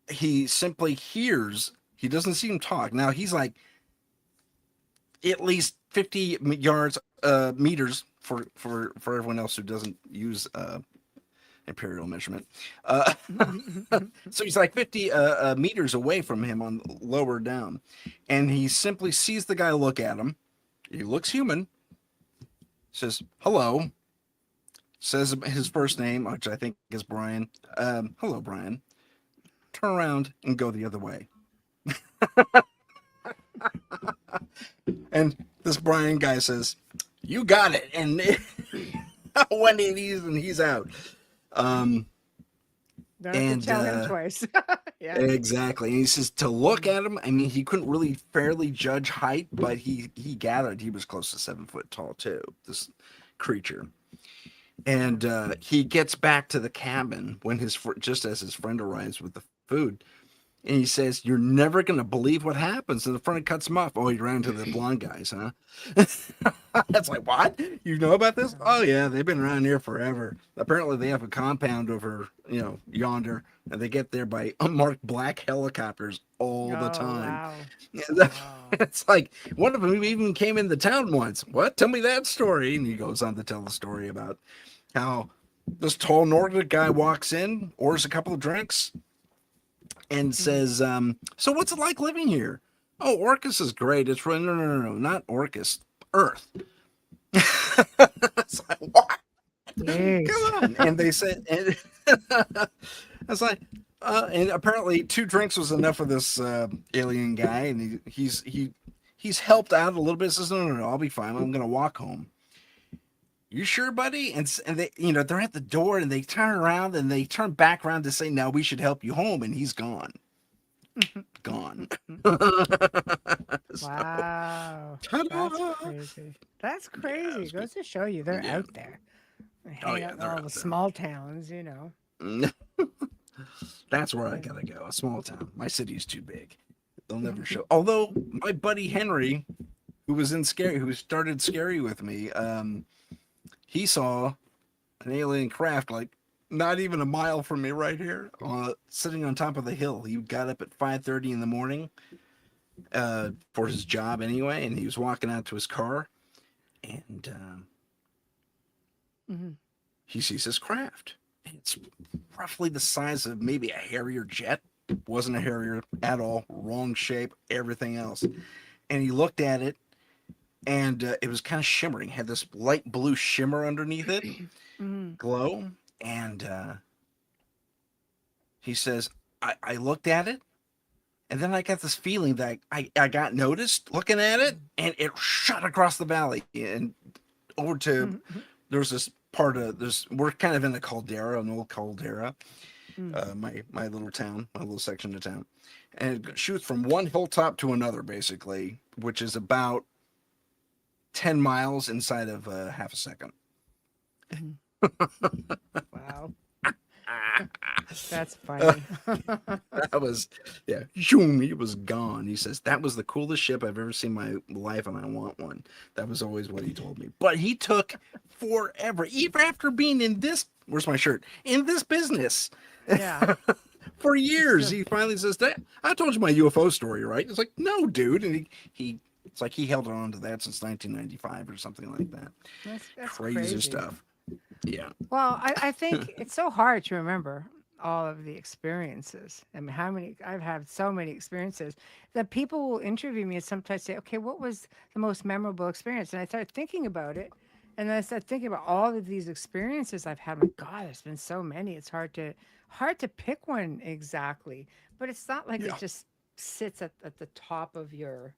he simply hears. He doesn't see him talk. Now he's like at least 50 yards, meters for everyone else who doesn't use imperial measurement. Uh, so he's like 50 meters away from him on lower down, and he simply sees the guy look at him. He looks human. Says hello. Says his first name, which I think is Brian. Hello, Brian. Turn around and go the other way. And this Brian guy says, "You got it." And when he's out. Um, Don't have to and tell him twice. Yeah. exactly. And he says to look Mm. at him. I mean, he couldn't really fairly judge height, but he gathered he was close to 7 foot tall too. This creature. Yeah. And he gets back to the cabin when just as his friend arrives with the food. And he says, "You're never going to believe what happens." And the front cuts him off. Oh, he ran to the blonde guys, huh? That's like, what? You know about this? Oh, yeah, they've been around here forever. Apparently, they have a compound over, yonder, and they get there by unmarked black helicopters all the Oh, time. wow. And Wow. it's like, one of them even came in the town once. What? Tell me that story. And he goes on to tell the story about how this tall Nordic guy walks in, orders a couple of drinks, and Mm. says, "So what's it like living here?" "Oh, Orcus is great. It's really, no, not Orcus, Earth." It's like, what? Jeez. Come on. And they said, and I was like, and apparently 2 drinks was enough for this alien guy, and he's helped out a little bit. Says, no, I'll be fine. I'm gonna walk home. You sure, buddy? And they, they're at the door, and they turn around and they turn back around to say, "No, we should help you home," and he's gone. Gone. So, Wow. That's ta-da! crazy. That's Yeah, it crazy. was Goes good. to show you they're Yeah. out there. They Oh hang yeah, out in they're all the out there. small towns. That's where I Yeah. gotta go. A small town. My city's too big. They'll never Mhm. show. Although my buddy Henry, who started Scary with me, he saw an alien craft like not even a mile from me right here, sitting on top of the hill. He got up at 5:30 in the morning for his job anyway, and he was walking out to his car, and Mhm. he sees this craft. It's roughly the size of maybe a Harrier jet. Wasn't a Harrier at all. Wrong shape, everything else. And he looked at it, and it was kind of shimmering. Had this light blue shimmer underneath it, Mhm. glow. And he says, I looked at it, and then I got this feeling that I got noticed looking at it, and it shot across the valley and over to, Mhm. there's this part of this, we're kind of in a caldera, an old caldera, Mhm. my little town, my little section of town, and it shoots from one hilltop to another, basically, which is about 10 miles inside of half a second. Mhm. Wow. That's funny. That was, yeah, zoom, he was gone. He says, "That was the coolest ship I've ever seen in my life, and I want one." That was always what he told me. But he took forever, even after being in this, where's my shirt? In this business Yeah. for He years. still. He finally says, "That I told you my UFO story, right?" It's like, "No, dude." And it's like he held on to that since 1995 or something like that. That's Crazy crazy. stuff. Yeah. Well, I think it's so hard to remember all of the experiences. I mean, how many I've had so many experiences that people will interview me and sometimes say, "Okay, what was the most memorable experience?" And I start thinking about it, and then I start thinking about all of these experiences I've had. My God, there's been so many. It's hard to pick one exactly, but it's not like it Yeah. just sits at the top of your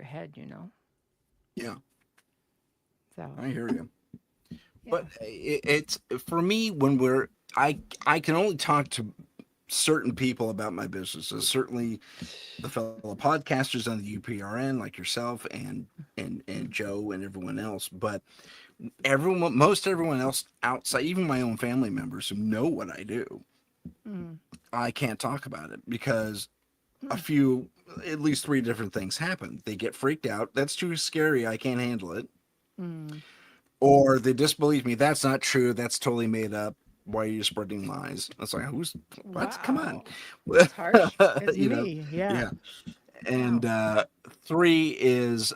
head. Yeah. So I hear you. yeah. But it's for me when I can only talk to certain people about my businesses. Certainly the fellow podcasters on the UPRN like yourself and Joe and everyone else. But most everyone else outside, even my own family members who know what I do, Mm, I can't talk about it because a mm, few, at least 3 different things happen. They get freaked out. That's too scary. I can't handle it. mm. Or they disbelieve me. That's not true. That's totally made up. Why are you spreading lies? It's like, who's what? Come on. Wow. That's harsh. It's you know, me. Yeah. yeah. And Wow. 3 is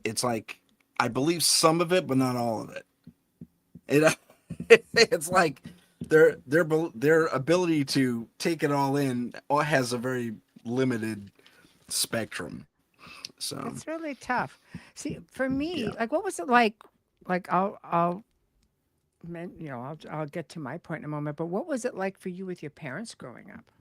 it's like I believe some of it, but not all of it. It it's like their ability to take it all in has a very limited spectrum. So It's really tough. See, for me, yeah. like, what was it like? Like, I'll get to my point in a moment. But what was it like for you with your parents growing up?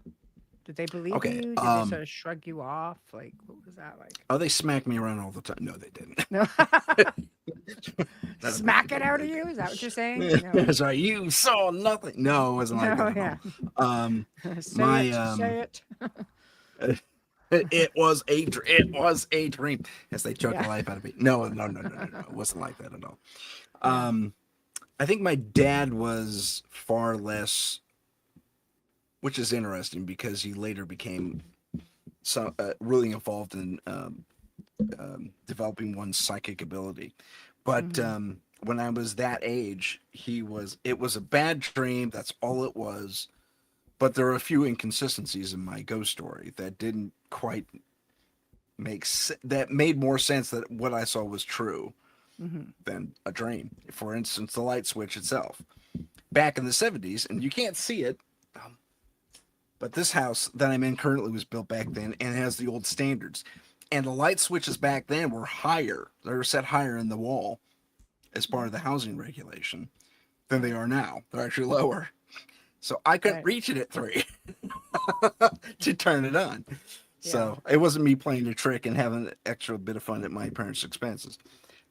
Did they believe Okay. you? Did they sort of shrug you off? Like, what was that like? Oh, they smack me around all the time. No, they didn't. No, I don't think they smack it did. out of you? Is that what you're saying? No, That's right. You saw nothing. No, it wasn't like that no, at yeah. all. Um, Say my it, say it. it was a dream as they choke the Yeah, life out of me. No, no, no, no, no, no. It wasn't like that at all. yeah. Um, I think my dad was far less which is interesting because he later became really involved in developing one's psychic ability. But Mm-hmm. when I was that age, it was a bad dream. That's all it was. But there are a few inconsistencies in my ghost story that didn't quite that made more sense that what I saw was true Mm-hmm. than a dream. For instance, the light switch itself. Back in the 70s, and you can't see it, but this house that I'm in currently was built back then and has the old standards. And the light switches back then were higher. They were set higher in the wall as part of the housing regulation than they Right. are now. They're actually lower. So I couldn't Right. reach it at 3 to turn it on. Yeah. So it wasn't me playing a trick and having an extra bit of fun at my parents' expenses.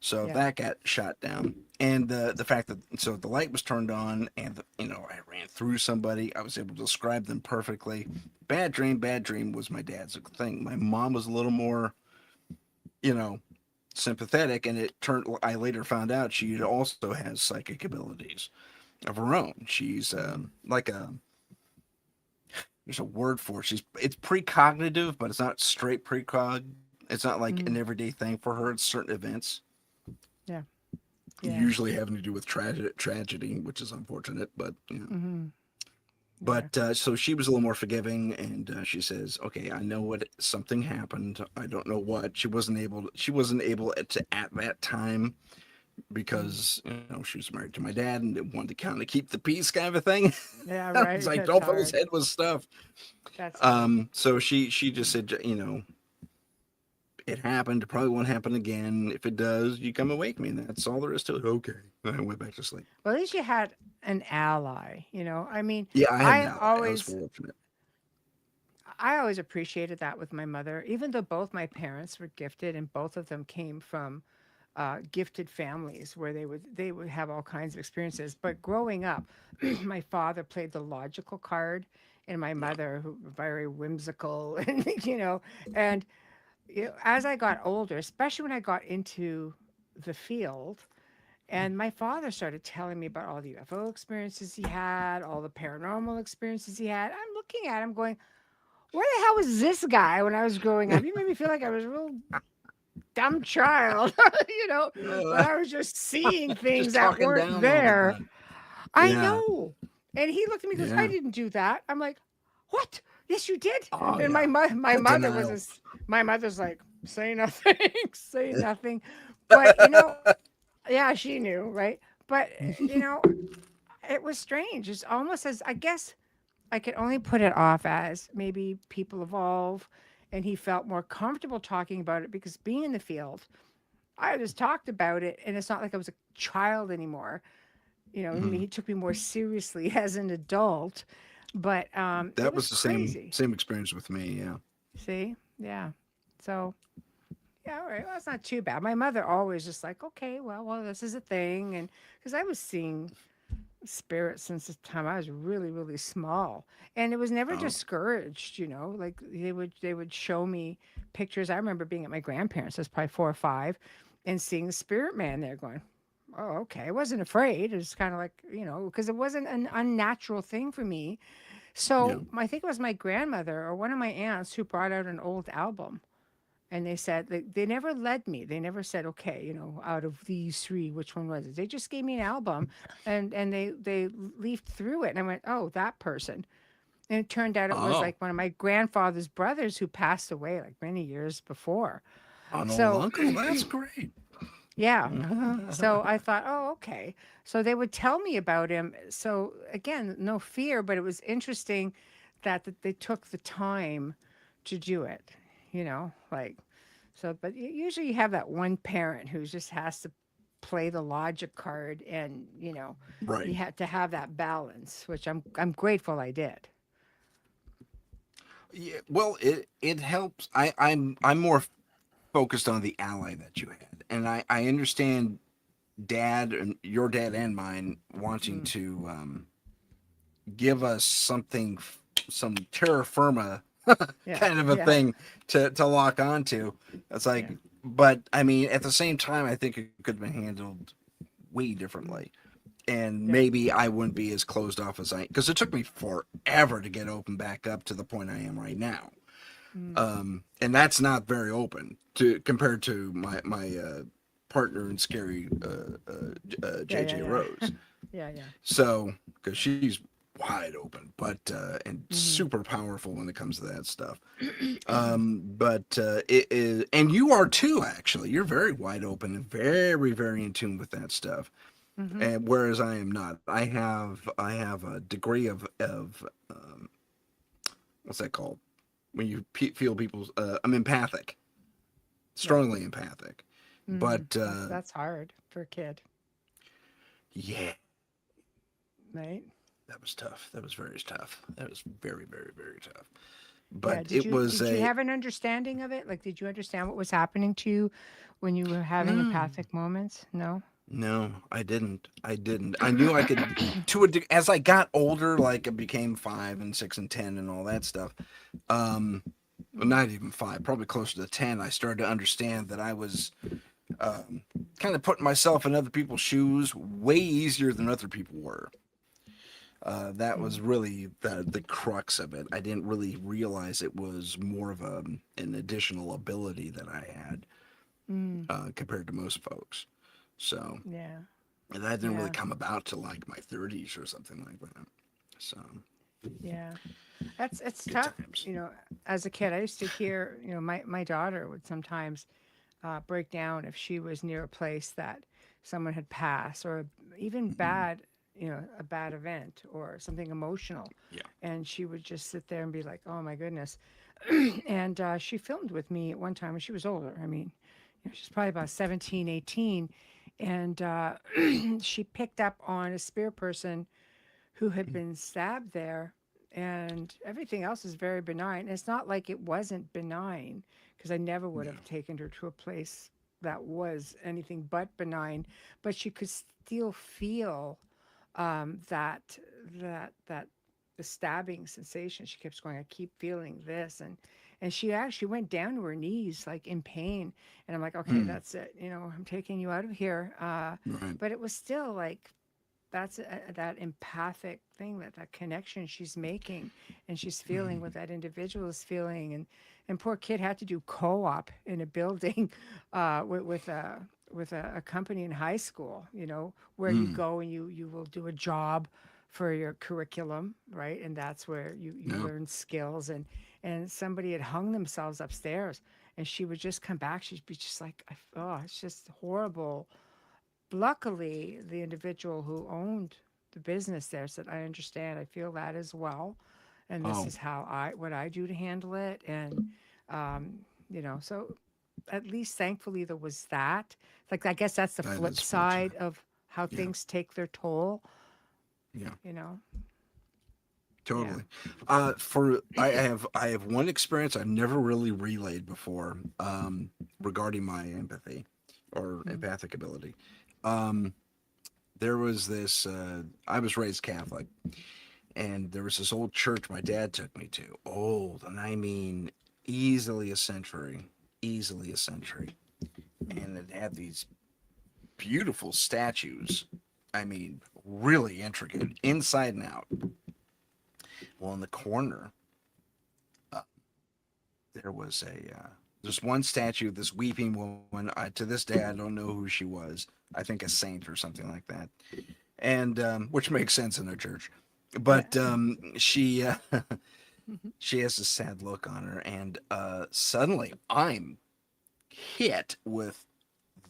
So Yeah. that got shot down, and the fact that so the light was turned on, and I ran through somebody. I was able to describe them perfectly. Bad dream. Bad dream was my dad's thing. My mom was a little more, you know, sympathetic, and it turned. I later found out she also has psychic abilities of her own. She's Mm-hmm. like a there's a word for it. It's precognitive, but it's not straight precog. It's not like an Mm-hmm. everyday thing for her. It's certain events, Yeah. Yeah. usually having to do with tragedy, which is unfortunate. But Mm-hmm. Yeah. but so she was a little more forgiving, and she says, "Okay, I know what something happened. I don't know what." She wasn't able to at that time Mm. because she was married to my dad and they wanted to kind of keep the peace, kind of a thing. Yeah. It's Right. like That's don't fill his hard. head with stuff. That's hard. So she just said, it happened. It probably won't happen again. If it does, you come and wake me. And that's all there is to it. Okay. And I went back to sleep. Well, at least you had an ally, I mean, Yeah, I had an I ally. I was always fortunate. I always appreciated that with my mother, even though both my parents were gifted and both of them came from gifted families where they would have all kinds of experiences. But growing up, my father played the logical card, and my Yeah. mother, who very whimsical, and and as I got older, especially when I got into the field, and my father started telling me about all the UFO experiences he had, all the paranormal experiences he had. I'm looking at him going, where the hell was this guy when I was growing up? He made me feel like I was a real dumb child, when Uh, I was just seeing just things that talking weren't down all the there. time. I Yeah. know. And he looked at me and goes, I Yeah. didn't do that. I'm like, what? Yes, you did. Oh, And yeah. my mother was Denial. my mother's like, say nothing, say nothing. But, yeah, she knew, right? But, it was strange. It's almost as, I guess, I could only put it off as maybe people evolve and he felt more comfortable talking about it because being in the field, I just talked about it and it's not like I was a child anymore. I mean, Mhm. he took me more seriously as an adult, but it That was was the same crazy. same experience with me. Yeah. See? Yeah. So, yeah, all right. Well, it's not too bad. My mother always just like, okay, well, this is a thing. And because I was seeing spirit since the time I was really, really small. And it was never Oh. discouraged, like they would show me pictures. I remember being at my grandparents, I was probably 4 or 5, and seeing the spirit man there going, oh, okay. I wasn't afraid. It was kind of like, because it wasn't an unnatural thing for me. Yeah. So I think it was my grandmother or one of my aunts who brought out an old album, and they said they never led me. They never said, okay, out of these three, which one was it? They just gave me an album, and they leafed through it, and I went, oh, that person. And it turned out it was Oh, like one of my grandfather's brothers who passed away like many years before. an old So uncle. That's great. yeah. So I thought, oh, okay. So they would tell me about him. So again, no fear, but it was interesting that they took the time to do it, like so. But usually you have that one parent who just has to play the logic card, and you Right. have to have that balance, which I'm grateful I did. Yeah. Well, it helps. I'm more focused on the ally that you had, and I understand dad and your dad and mine wanting Mm, to give us something, some terra firma yeah, kind of a yeah, thing to lock onto. It's like, yeah. but I mean, at the same time, I think it could have been handled way Mm, differently. and Yeah. maybe I wouldn't be as closed off as I, because it took me forever to get open back up to the point I am right now. Mm. And that's not very open to compared to my partner in scary Yeah, yeah, JJ yeah. Rose. Yeah, yeah. So because she's wide open, but and Mm-hmm. super powerful when it comes to that stuff. But it is, and you are too. Actually, you're very wide open and very very in tune with that stuff. Mm-hmm. And whereas I am not, I have a degree of what's that called when you feel people's. I'm empathic, Yeah. strongly empathic, Mm. but That's hard for a kid, yeah, right? that was tough. That was very tough. That was very very very tough. Yeah. But it was Did you a have an understanding of it? Like, did you understand what was happening to you when you were having no. empathic moments? No. No, I didn't. I didn't. I knew I could as I got older, like I became 5 and 6 and 10 and all that stuff. Um, well, not even 5, probably closer to 10. I started to understand that I was kind of putting myself in other people's shoes way easier than other people were. That was Mm. really the crux of it. I didn't really realize it was more of an additional ability that I had Mm. compared to most folks. So Yeah. and that didn't really Yeah. come about till like my 30s or something like that. So Yeah. It's good tough. times. You know, as a kid, I used to hear, my daughter would sometimes break down if she was near a place that someone had passed or even bad, a bad event or something emotional. Yeah. And she would just sit there and be like, oh my goodness. And she filmed with me at one time when she was older. I mean, she's probably about 17, 18. And she picked up on a spirit person who had been stabbed there, and everything else is very benign. It's not like it wasn't benign, because I never would Yeah. have taken her to a place that was anything but benign, but she could still feel that that the stabbing sensation. She kept going, I keep feeling this, and she actually went down to her knees like in pain, and I'm like, okay, Hmm. that's it, I'm taking you out of here. Right. But it was still like that's that empathic thing, that connection she's making and she's feeling what that individual is feeling. And poor kid had to do co-op in a building with a company in high school, where you Hmm. go and you will do a job for your curriculum, right? And that's where you Yeah. learn skills. And somebody had hung themselves upstairs, and she would just come back, she'd be just like, oh, it's just horrible. Luckily, the individual who owned the business there said, I understand, I feel that as well, and this Oh, is what I do to handle it. And so at least thankfully there was that. Like, I guess that's the that flip is fortunate. side of how Yeah. things take their toll, Yeah. you know. Yeah. Totally. For I have one experience I've never really relayed before regarding my empathy or Mm. empathic ability. Um, there was this. I was raised Catholic, and there was this old church my dad took me to. Old, and I mean easily a century, Mm. and it had these beautiful statues. I mean, really intricate, inside and out. Well, in the corner, uh, there was just one statue of this weeping woman. To this day, I don't know who she was. I think a saint or something like that, and which makes sense in a church. Yeah. But she she has a sad look on her, and suddenly I'm hit with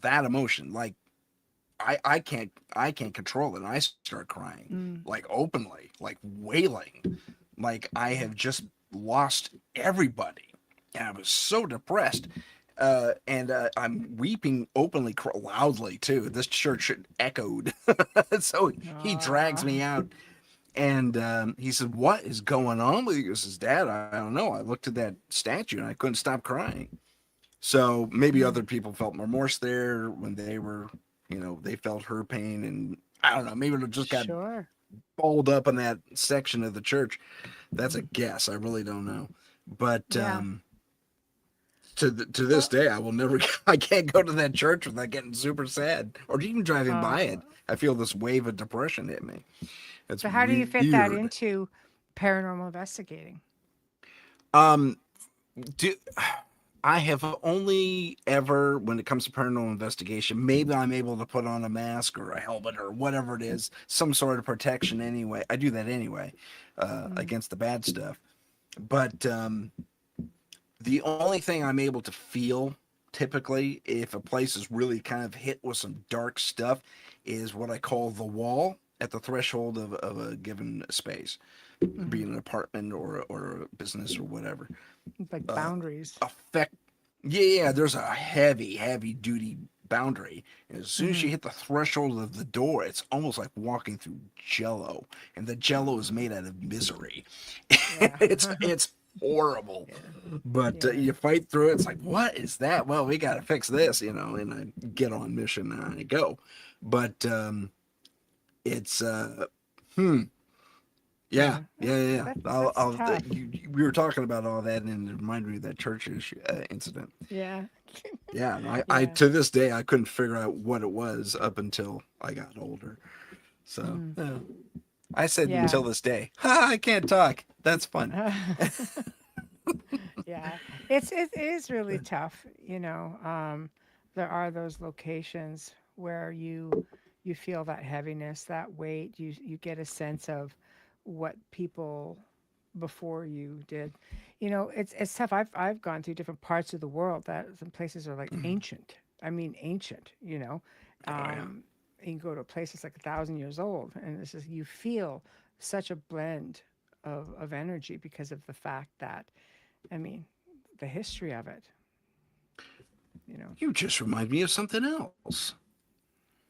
that emotion. Like I can't control it, and I start crying Mm. like openly, like wailing, like I Yeah. have just lost everybody, and I was so depressed. And I'm weeping openly, loudly too. This church echoed, so he drags Ah. me out, and he said, "What is going on with you?" He says, "Dad, I don't know. I looked at that statue and I couldn't stop crying." So maybe Mm. other people felt remorse there when they were, they felt her pain, and I don't know. Maybe it just got Sure. balled up in that section of the church. That's a Mm. guess. I really don't know. But Yeah. to this Well, day, I will never. I can't go to that church without getting super sad, or even driving by uh, it. I feel this wave of depression hit me. It's so how do you fit that weird. into paranormal investigating? Um, do I have only ever, when it comes to paranormal investigation, maybe I'm able to put on a mask or a helmet or whatever it is, some sort of protection anyway. I do that anyway, Mm, against the bad stuff. But the only thing I'm able to feel typically, if a place is really kind of hit with some dark stuff, is what I call the wall at the threshold of a given space, be mhm. it an apartment or a business or whatever. Like Uh, boundaries. affect Yeah, there's a heavy duty boundary. And as soon as you Hmm. hit the threshold of the door, it's almost like walking through jello. And the jello is made out of misery. Yeah. It's horrible. Yeah. But Yeah. you fight through it. It's like, what is that? Well, we got to fix this, and I get on mission and I go. But it's hmm yeah, Yeah. yeah, yeah. Yeah. That's tough. We were talking about all that, and it reminded me of that church incident. Yeah. Yeah, and I Yeah. to this day I couldn't figure out what it was up until I got older. So Mm. yeah. I said Yeah. until this day, ha, I can't talk. That's fun. Yeah. It is really tough, you know. There are those locations where you feel that heaviness, that weight. You get a sense of what people before you did. You know, it's tough. I've gone through different parts of the world that some places are like ancient. I mean ancient, you know. Oh yeah, Um, you can go to places like 1,000 years old, and it's just you feel such a blend of energy because of the fact that, I mean, the history of it, you know. you just remind me of something else.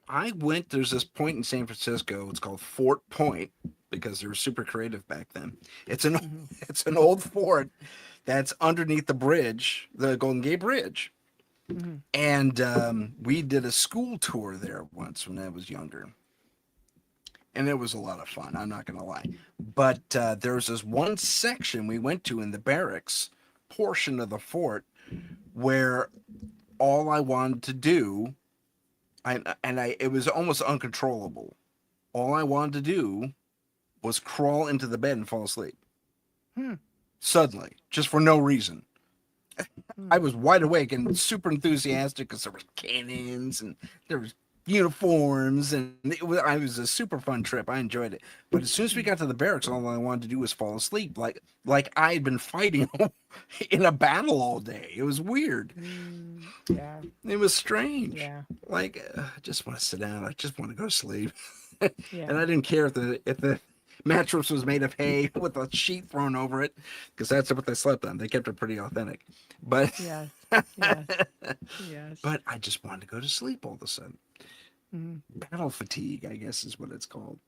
I went. There's this point in San Francisco. It's called Fort Point because they were super creative back then. It's an Hmm. it's an old fort that's underneath the bridge, the Golden Gate Bridge. Hmm. And we did a school tour there once when I was younger, and it was a lot of fun. I'm not gonna lie, but there was this one section we went to in the barracks portion of the fort where all I wanted to do, it was almost uncontrollable. All I wanted to do was crawl into the bed and fall asleep Hmm. suddenly, just for no reason. Hmm. I was wide awake and super enthusiastic because there was cannons and there was uniforms, and I was a super fun trip. I enjoyed it. But as soon as we got to the barracks, all I wanted to do was fall asleep, like I had been fighting in a battle all day. It was weird. Mm. Yeah. It was strange. Yeah. Like I just want to sit down. I just want to go to sleep. And Yeah. I didn't care if the mattress was made of hay with a sheet thrown over it, because that's what they slept on. They kept it pretty authentic. But Yes. Yes. Yes. but I just wanted to go to sleep all of a sudden. Hmm. Battle fatigue, I guess, is what it's called.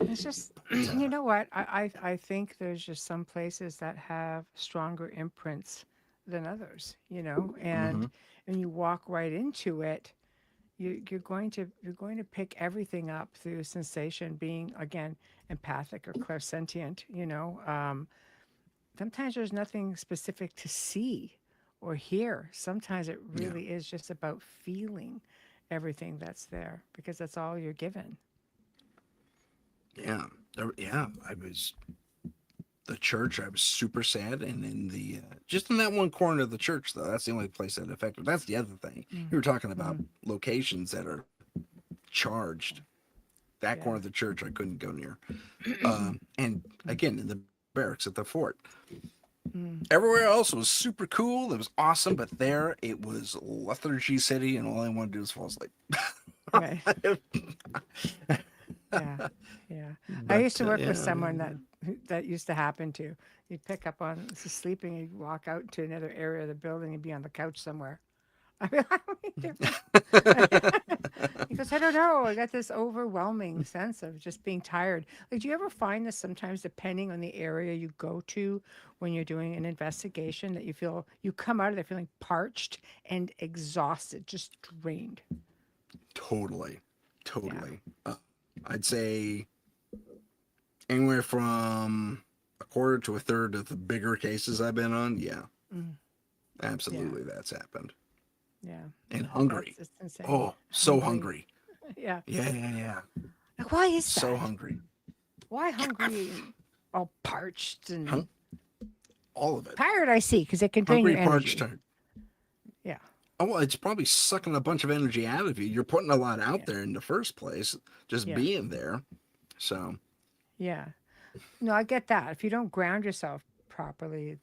It's just, But you know what? I think there's just some places that have stronger imprints than others, you know, and hmm when you walk right into it, you're going to pick everything up through sensation, being again empathic or clairsentient, you know. Sometimes there's nothing specific to see or hear. Sometimes it yeah, really is just about feeling everything that's there because that's all you're given. yeah, yeah. I was the church. I was super sad, and in the just in that one corner of the church, though, that's the only place that affected. That's the other thing. Mm. You were talking about Hmm. locations that are charged. That corner Yeah. of the church, I couldn't go near. And again, in the barracks at the fort. Mm. Everywhere else was super cool. It was awesome, but there it was lethargy city, and all I wanted to do was fall asleep. Right. Yeah. Yeah. I But used to work with yeah, someone that used to happen to. You'd pick up on sleeping, and you'd walk out to another area of the building and be on the couch somewhere. I mean, how many different? He goes, I don't know. I got this overwhelming sense of just being tired. Like, do you ever find this sometimes, depending on the area you go to when you're doing an investigation, that you feel you come out of there feeling parched and exhausted, just drained? totally, Yeah. totally. I'd say anywhere from a quarter to a third of the bigger cases I've been on. Yeah, Mm. Yeah. Absolutely, that's happened. Yeah. And That's hungry. it's insane. Oh, so Hungry. hungry. Yeah. Yeah, yeah, yeah. Like, why is So that? hungry. Why Yeah, hungry and all parched and all of it. tired? I see, because it can drain Hungry, your parched, energy. tired. Yeah. Oh, well, it's probably sucking a bunch of energy out of you. You're putting a lot out Yeah. there in the first place, just Yeah. being there. So, Yeah. No, I get that. If you don't ground yourself properly,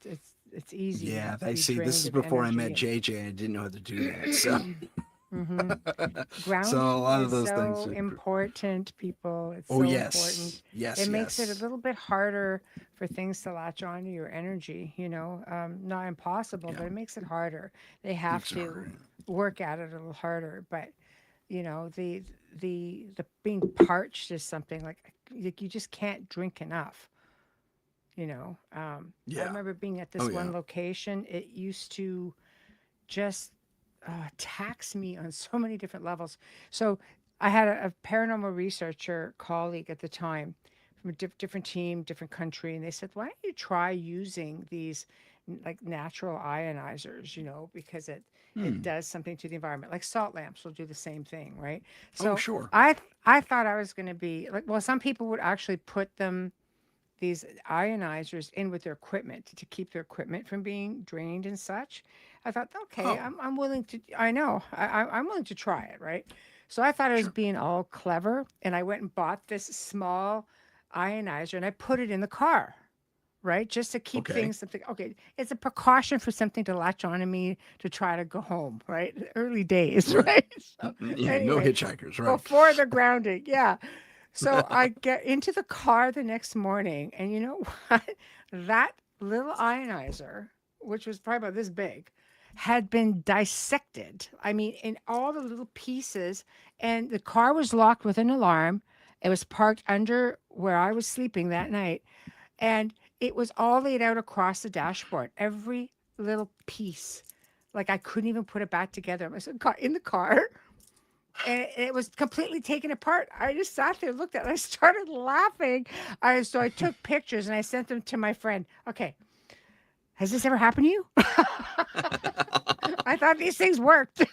it's easy yeah, to I be see. This drained is of before I met energy. JJ. I didn't know how to do that. So, Hmm. so a Grounding lot of is those things. so important, people. It's Oh, so important. yes. Yes, It makes it a yes. little bit harder for things to latch on to your energy, not impossible, Yeah. but it makes it harder. They have Makes it to harder. work at it a little harder. But, the being parched is something like you just can't drink enough. I Yeah. remember being at Oh, this yeah. one location. It used to just tax me on so many different levels. So I had a paranormal researcher colleague at the time from a different team, different country, and they said, "Why don't you try using these like natural ionizers? Because it Hmm. does something to the environment. Like salt lamps will do the same thing, right?" Oh, So sure. I thought I was going to be like, well, some people would actually put these ionizers in with their equipment to keep their equipment from being drained and such. I thought, okay, Oh, I'm willing to. I know I'm willing to try it, right? So I thought I was sure. being all clever, and I went and bought this small ionizer, and I put it in the car, right, just to keep Okay. things something. Okay, it's a precaution for something to latch on to me to try to go home, right? Early days, Right. right? So Yeah, no anyway, hitchhikers, right? before the grounding, yeah. So I get into the car the next morning, and you know what? That little ionizer, which was probably about this big, had been dissected. I mean, in all the little pieces, and the car was locked with an alarm. It was parked under where I was sleeping that night, and it was all laid out across the dashboard, every little piece. Like I couldn't even put it back together. I was in the car, and it was completely taken apart. I just sat there, looked at it, I started laughing. So I took pictures and I sent them to my friend. Okay, has this ever happened to you? I thought these things worked.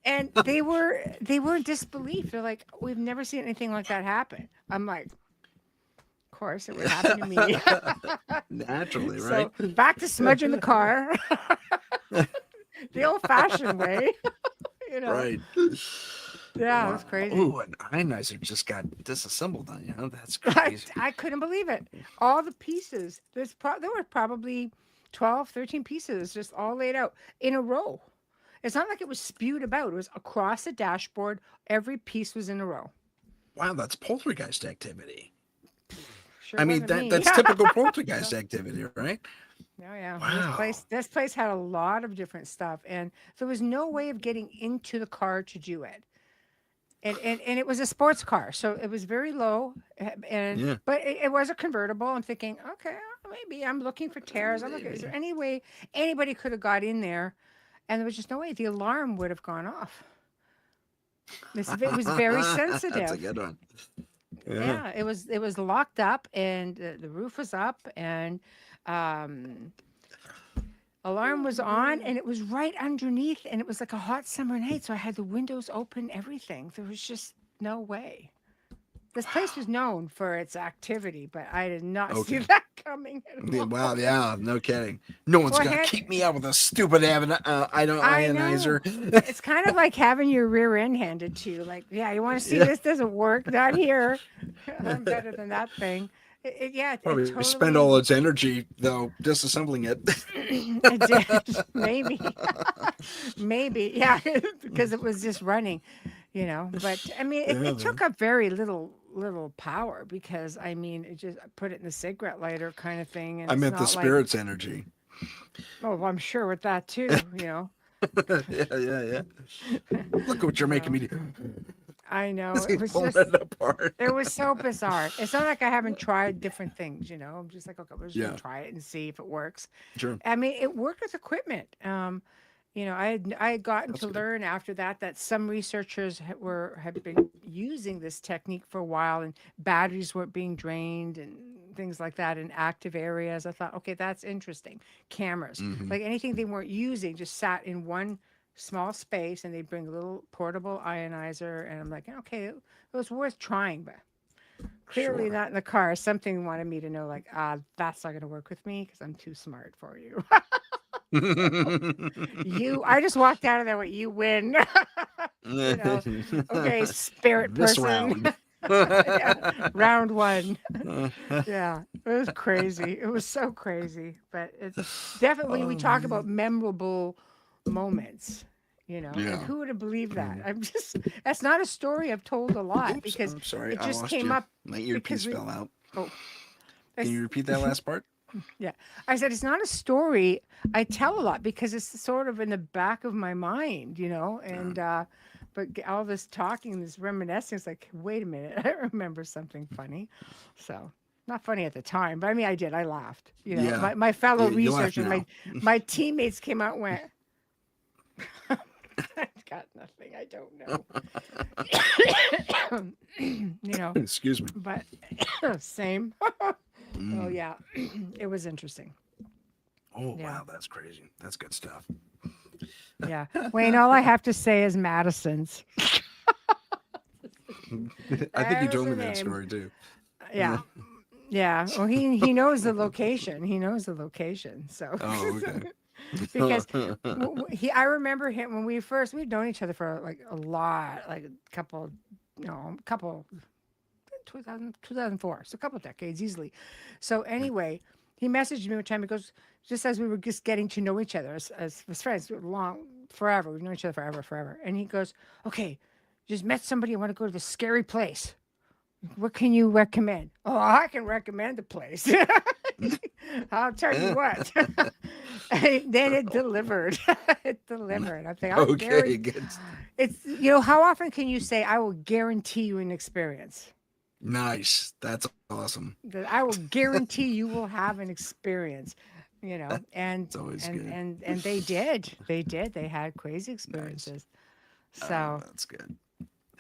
And they were in disbelief. They're like, we've never seen anything like that happen. I'm like, of course it would happen to me. Naturally, right? So back to smudging the car the old fashioned way, you know. Right. Yeah, it was Wow. crazy. Oh, an ionizer just got disassembled on you. Huh? That's I, crazy. I couldn't believe it. All the pieces. There were probably 12, 13 pieces just all laid out in a row. It's not like it was spewed about. It was across the dashboard. Every piece was in a row. Wow, that's poltergeist activity. Sure I mean, wasn't that me. that's typical poltergeist activity, right? Oh yeah. Wow. This place had a lot of different stuff, and there was no way of getting into the car to do it. And it was a sports car, so it was very low, and Yeah. but it was a convertible. I'm thinking, okay, maybe I'm looking for tears. I'm looking. Is there Maybe. any way anybody could have got in there? And there was just no way. The alarm would have gone off. It was very That's a sensitive. good one. Yeah. Yeah, it was locked up, and the roof was up, and um, alarm was on, and it was right underneath, and it was like a hot summer night, so I had the windows open, everything. There was just no way. This place was known for its activity, but I did not see Okay. that coming at Yeah, wow. all. Yeah. No kidding. No one's Well, gonna keep me out with a stupid I know. ionizer. It's kind of like having your rear end handed to you. Like, yeah, you want to see Yeah. this doesn't work? Not here. I'm better than that thing. Yeah, it Probably spend all totally its energy though disassembling it. it did. Maybe. Maybe. Yeah, because it was just running. But I mean, it, Yeah, it took man. up very little power because I mean, it just put it in the cigarette lighter kind of thing, and I it's meant the not like, spirit's energy. oh, well, I'm sure with that too. Yeah, yeah, yeah. Look what you're making So me do. I know Is he it was pulling just it apart? it was so bizarre. It's not like I haven't tried different things. I'm just like, okay, we're just gonna Yeah, try it and see if it works. sure. I mean, it worked with equipment. I had gotten That's to good. learn after that some researchers had been using this technique for a while, and batteries weren't being drained and things like that in active areas. I thought, okay, that's interesting. Cameras, Hmm. like anything they weren't using, just sat in one small space, and they'd bring a little portable ionizer, and I'm like, okay, it was worth trying, but clearly Sure. not in the car. Something wanted me to know, like, that's not going to work with me because I'm too smart for you. I just walked out of there with you win. Okay, spirit This person. round. Yeah, round one. Yeah, it was crazy. It was so crazy, but it's definitely we Oh talk about man. memorable moments. And Yeah. who would have believed that? Mm. I'm just that's not a story I've told a lot Oops, because I'm sorry. it I just lost came you. up My because earpiece we. fell out. Oh, Can it's, you repeat that last part? yeah. I said it's not a story I tell a lot because it's sort of in the back of my mind, Uh, and but all this talking, this reminiscing, it's like, wait a minute, I remember something funny. So not funny at the time, but I mean I did. I laughed. yeah. My fellow You laugh researchers, now. my teammates came out and went, I got nothing, I don't know. Excuse me. But same. Oh Mm. yeah. It was interesting. Oh Yeah. wow, that's crazy. That's good stuff. Yeah. Wayne, all I have to say is Madison's. I think you There's told the me that name. story too. Yeah. Yeah. Well, he knows the location. He knows the location. So Oh, okay. because I remember him when we've known each other for like a lot, like a couple, 2004, so a couple decades easily. So anyway, he messaged me one time. He goes, just as we were just getting to know each other as friends, forever. We've known each other forever, forever. And he goes, okay, just met somebody. I want to go to this scary place. What can you recommend? Oh, I can recommend a place. I'll tell you what. And then it delivered. It delivered. I'm saying, I'll Okay, guarantee. good. It's how often can you say, I will guarantee you an experience? Nice. That's awesome. That I will guarantee you will have an experience, and It's always and good. and and they did. They did. They had crazy Nice. experiences. Oh, So that's good.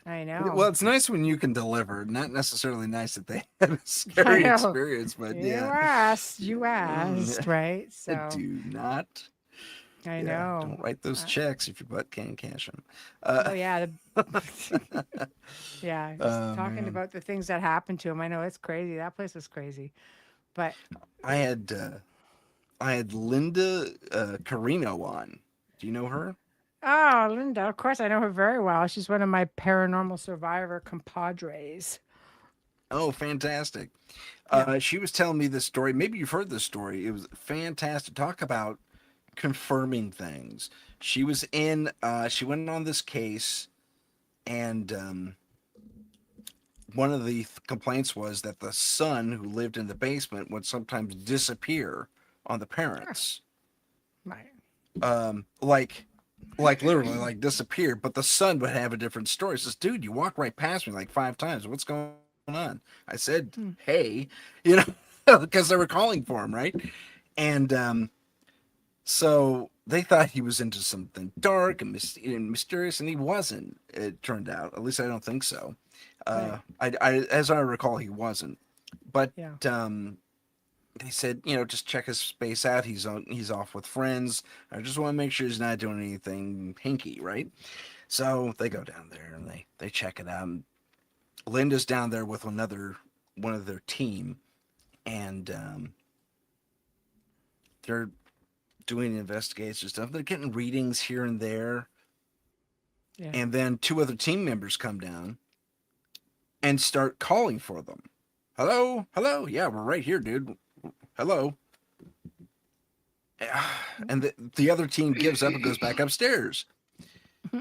I know. Well, it's nice when you can deliver. Not necessarily nice that they had a I scary know. experience, but You yeah. asked. You Mm, asked, right? So do not. I Yeah, know. don't write those Uh, checks if your butt can't cash them. oh yeah. Yeah. Just Oh talking man, about the things that happened to him. I know it's crazy. That place was crazy. But I had uh, I had Linda Carino on. Do you know her? oh, Linda, of course I know her very well. She's one of my paranormal survivor compadres. Oh, fantastic. Yeah. She was telling me this story. Maybe you've heard this story. It was fantastic. Talk about confirming things. She was in. She went on this case, and one of the complaints was that the son who lived in the basement would sometimes disappear on the Ah, parents. right. Like literally like disappear, but the son would have a different story. He says, dude, you walked right past me like 5 times. What's going on? I said, Hmm. hey, because they were calling for him, right? And so they thought he was into something dark and mysterious, and he wasn't. It turned out, at least I don't think so. Right. As I recall, he wasn't. But Yeah. um, they said, just check his space out. He's off with friends. I just want to make sure he's not doing anything hinky, right? So they go down there and they check it out. And Linda's down there with one of their team, and they're doing investigation stuff. They're getting readings here and there, Yeah. and then two other team members come down and start calling for them. Hello, hello, yeah, we're right here, dude. Hello. And the other team gives up and goes back upstairs.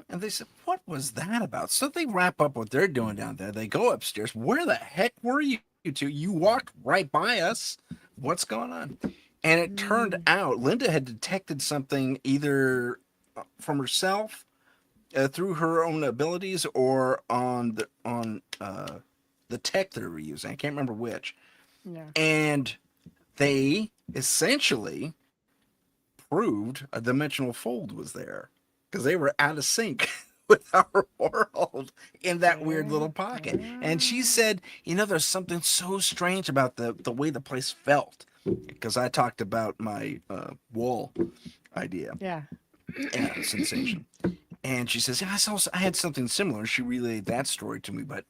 And they said, what was that about? So they wrap up what they're doing down there. They go upstairs. Where the heck were you two? You walked right by us. What's going on? And it turned Mm. out Linda had detected something either from herself through her own abilities or on the tech they were using. I can't remember which. Yeah. And they essentially proved a dimensional fold was there because they were out of sync with our world in that weird There. little pocket. And she Ah, said, there's something so strange about the way the place felt, because I talked about my wall idea yeah. sensation. And she says, yeah, I had something similar. She relayed that story to me, but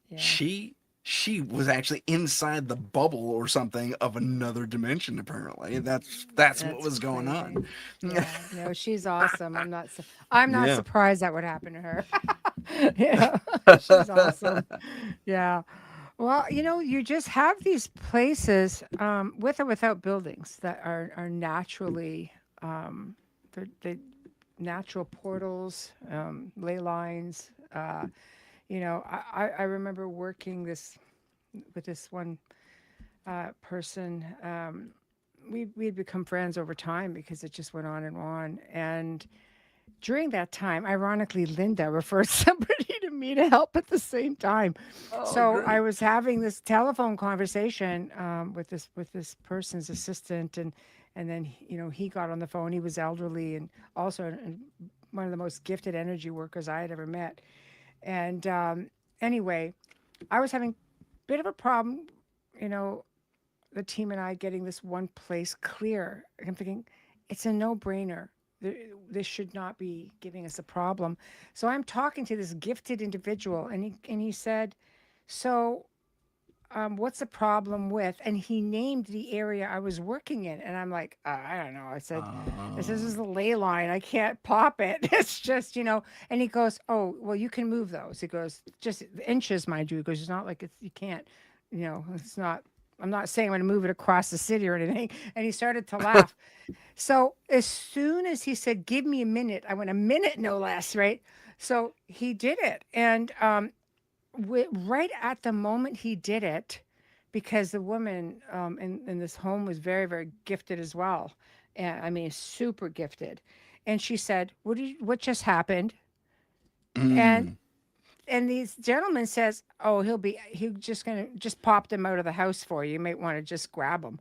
Yeah. she she was actually inside the bubble or something of another dimension. Apparently, that's what That's was going crazy. on. Yeah. No, she's awesome. I'm not Yeah. surprised that would happen to her. Yeah. She's awesome. Yeah. Well, you just have these places, with or without buildings, that are naturally, they natural portals, ley lines. I remember working this with this one person. We'd become friends over time because it just went on and on. And during that time, ironically, Linda referred somebody to me to help at the same time. Oh, So I great. was having this telephone conversation, with this person's assistant, and then he got on the phone. He was elderly and also one of the most gifted energy workers I had ever met. And anyway, I was having a bit of a problem, you know, the team and I getting this one place clear. I'm thinking, it's a no brainer. This should not be giving us a problem. So I'm talking to this gifted individual, and he said, "So, what's the problem with?" And he named the area I was working in, and I'm like, I don't know. I said, "This is Um, a ley line. I can't pop it. It's just." And he goes, "Oh, well, you can move those." He goes, "Just inches, mind you." He goes, "It's not like you can't. It's not." I'm not saying I'm going to move it across the city or anything. And he started to laugh. So as soon as he said, "Give me a minute," I went, "A minute, no less," right? So he did it. And right at the moment he did it, because the woman in this home was very, very gifted as well. And I mean, super gifted. And she said, "What just happened?" And mm. these gentlemen says, "Oh, he's just gonna just pop them out of the house for you. You might want to just grab them."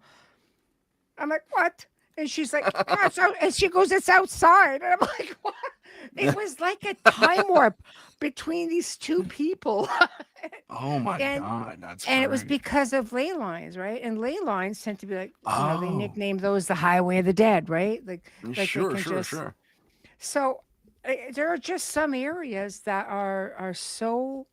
I'm like, "What?" And she's like, "Yeah, it's out." And she goes, "It's outside." And I'm like, "What?" It was like a time warp between these two people. Oh my and God, that's and it was great. because of ley lines, right? And ley lines tend to be like, they Oh, nickname those the highway of the dead, right? Like they sure, can sure, just. sure. So there are just some areas that are so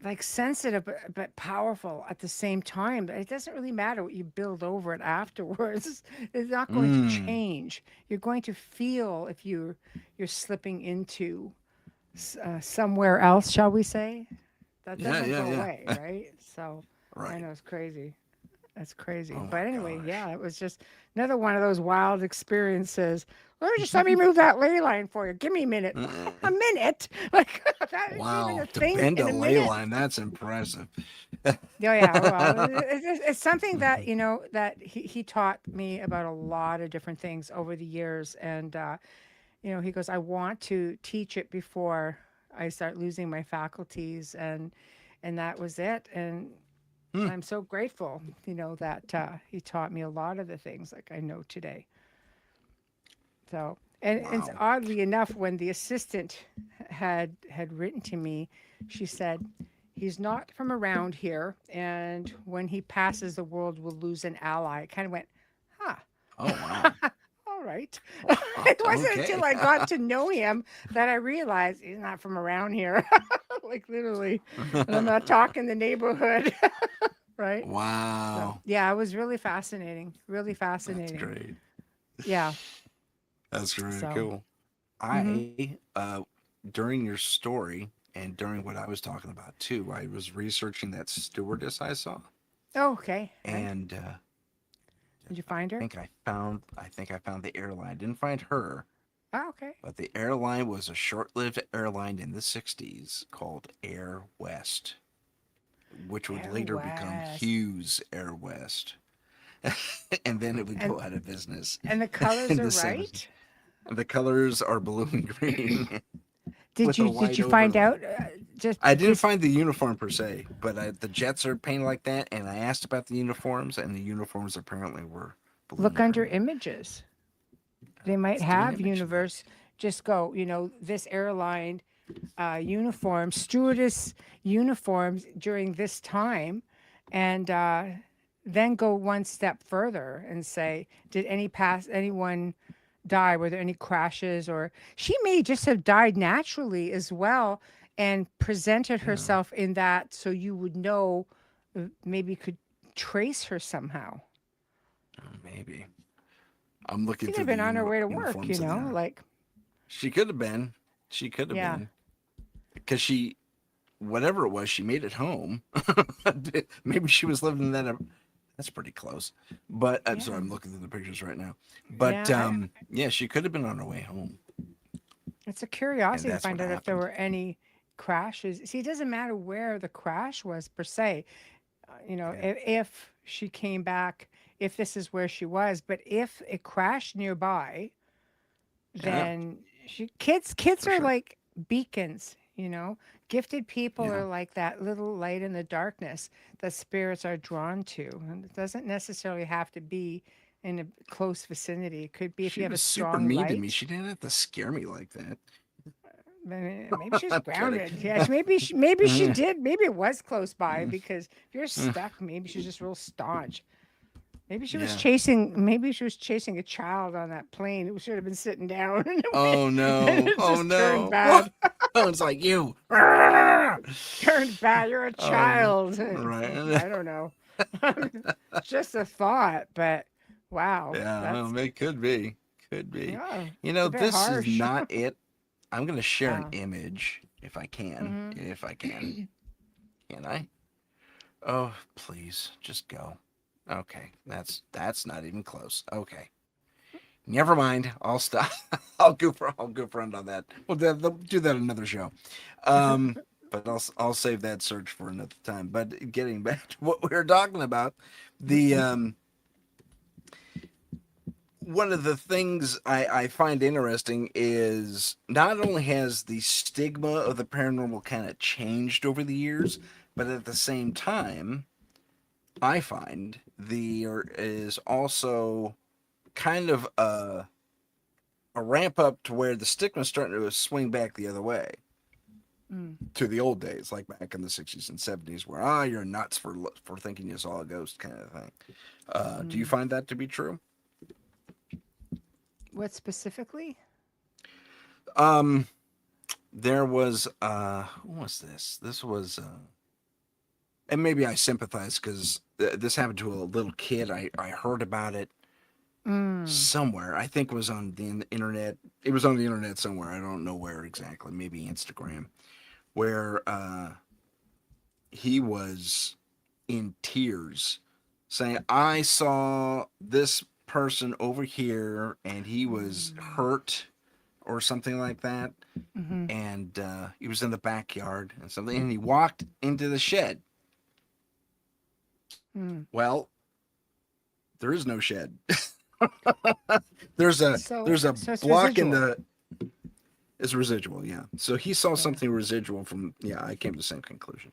like sensitive, but powerful at the same time. It doesn't really matter what you build over it afterwards. It's not going to Mm. change. You're going to feel if you're slipping into somewhere else, shall we say? That Yeah, doesn't yeah, go yeah. away, right? So I Right. know it's crazy. That's crazy. Oh my But anyway, gosh. yeah, it was just another one of those wild experiences. Let me move that ley line for you. Give me a minute. A minute? Like that isn't even Wow, a to thing bend in a a ley minute. line, that's impressive. Oh yeah, well, it's something that that he taught me about a lot of different things over the years, and he goes, "I want to teach it before I start losing my faculties," and that was it. And Hmm. I'm so grateful, that he taught me a lot of the things like I know today. So, and Wow. oddly enough, when the assistant had written to me, she said, "He's not from around here, and when he passes, the world will lose an ally." I kind of went, huh. Oh wow. All right. Oh, It wasn't until okay. I got to know him that I realized he's not from around here, like literally. And I'm not talking the neighborhood, right? So, Wow. yeah, it was really fascinating. Really That's fascinating. great. Yeah. That's really So, cool. hmm During your story and during what I was talking about too, I was researching that stewardess I saw, oh, okay. Right. and Did you find her? I think I found the airline. Didn't find her, Oh, okay. but the airline was a short-lived airline in the '60s called Air West, which would Air later become West. Hughes Air West, and then it would And go out of business the colors in are the '70s. right. The colors are blue and green Did with a you did white you find overlay. out just I didn't just find the uniform per se, but the jets are painted like that, and I asked about the uniforms, and the uniforms apparently were blue look and under green. images? They might It's have dimensional. universe just go, this airline uniform, stewardess uniforms during this time, and then go one step further and say, did anyone die? Were there any crashes? Or she may just have died naturally as well and presented Yeah, herself in that so you would know, maybe you could trace her somehow. maybe. I'm She looking could have through the been on her way to work, uniforms in there. like, She could have been. She could have yeah, been because she, whatever it was, she made it home. Maybe she was living in that. That's pretty close. But I'm sorry, yeah, I'm looking through the pictures right now. But yeah. yeah, she could have been on her way home, It's a and curiosity to that's what find out if there happened. were any crashes. See, it doesn't matter where the crash was per se. Yeah, If she came back, if this is where she was, but if it crashed nearby, yeah, then kids for are sure. like beacons. Gifted people Yeah, are like that little light in the darkness that spirits are drawn to, and it doesn't necessarily have to be in a close vicinity. It could be if she you have a was super strong mean to me. light. She didn't have to scare me like that. Maybe she's I'm kidding. grounded. Yeah, maybe she did. Maybe it was close by, because if you're stuck, maybe she's just real staunch. Yeah. Maybe she was chasing a child on that plane who should have been sitting down, and Oh and no. it Oh just turned no. bad. It's like you. Oh, Turned bad. You're a child. right. I don't know. Just a thought, but wow, Yeah, that's it could be. Could be. yeah, You it's know, a bit this is harsh. not it. I'm going to share an Oh. image if I can. Hmm. If I can. Can I? Oh, please, just go. Okay, that's not even close. Okay, never mind. I'll stop. I'll goof around on that. They'll do that another show. But I'll save that search for another time. But getting back to what we were talking about, the one of the things I find interesting is not only has the stigma of the paranormal kind of changed over the years, but at the same time, I find there is also kind of a ramp up to where the stigma is starting to swing back the other way Mm, to the old days, like back in the 60s and 70s, where you're nuts for thinking you saw a ghost kind of thing. Do you mm. find that to be true? What specifically? Um, there was who was this? This was and maybe I sympathize because this happened to a little kid. I heard about it Mm, somewhere. I think it was on the internet. It was on the internet somewhere. I don't know where exactly. Maybe Instagram, where he was in tears, saying, "I saw this person over here, and he was mm, hurt." Or something like that, mm-hmm, and he was in the backyard and something, and he walked into the shed. mm. Well, there is no shed. there's a So, there's a so it's block in residual. the it's residual, yeah. So he saw Yeah, something residual from yeah, I came to the same conclusion.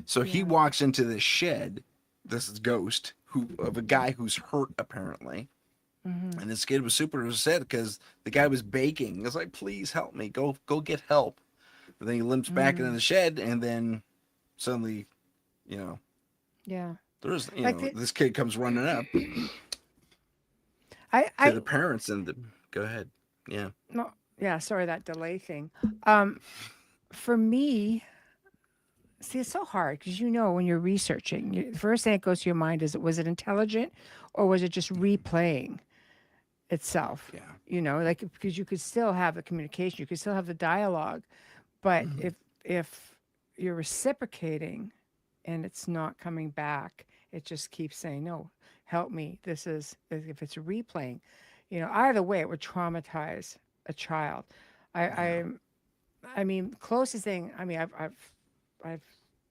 So he yeah. walks into this shed, this ghost who of a guy who's hurt apparently. Mm-hmm, And this kid was super upset because the guy was baking. He was like, please help me. Go get help. And then he limps back into mm, the shed and then suddenly, you know, yeah. there's Like the, this kid comes running up I, to I, the parents and go ahead. Yeah. no, yeah. Sorry, that delay thing. Um, for me, see, it's so hard because when you're researching, the first thing that goes to your mind is, was it intelligent, or was it just replaying itself? Yeah. Like, because you could still have the communication, you could still have the dialogue, but Mhm. if you're reciprocating and it's not coming back, it just keeps saying, no, help me. This is, if it's replaying, either way, it would traumatize a child. I, Yeah. I, I mean, closest thing, I mean, I've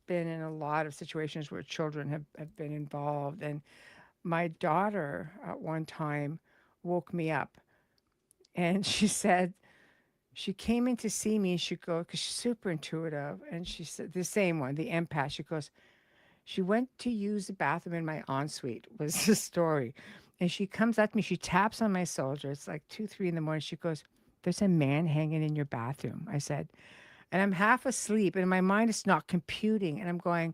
been in a lot of situations where children have been involved. And my daughter at one time woke me up, and she said, she came in to see me, and she goes, because she's super intuitive, and she said, the same one, the empath, she goes, she went to use the bathroom in my ensuite, was the story. And she comes up to me, she taps on my shoulder. It's like 2, 3 in the morning. She goes, "There's a man hanging in your bathroom." I said, and I'm half asleep and my mind is not computing. And I'm going,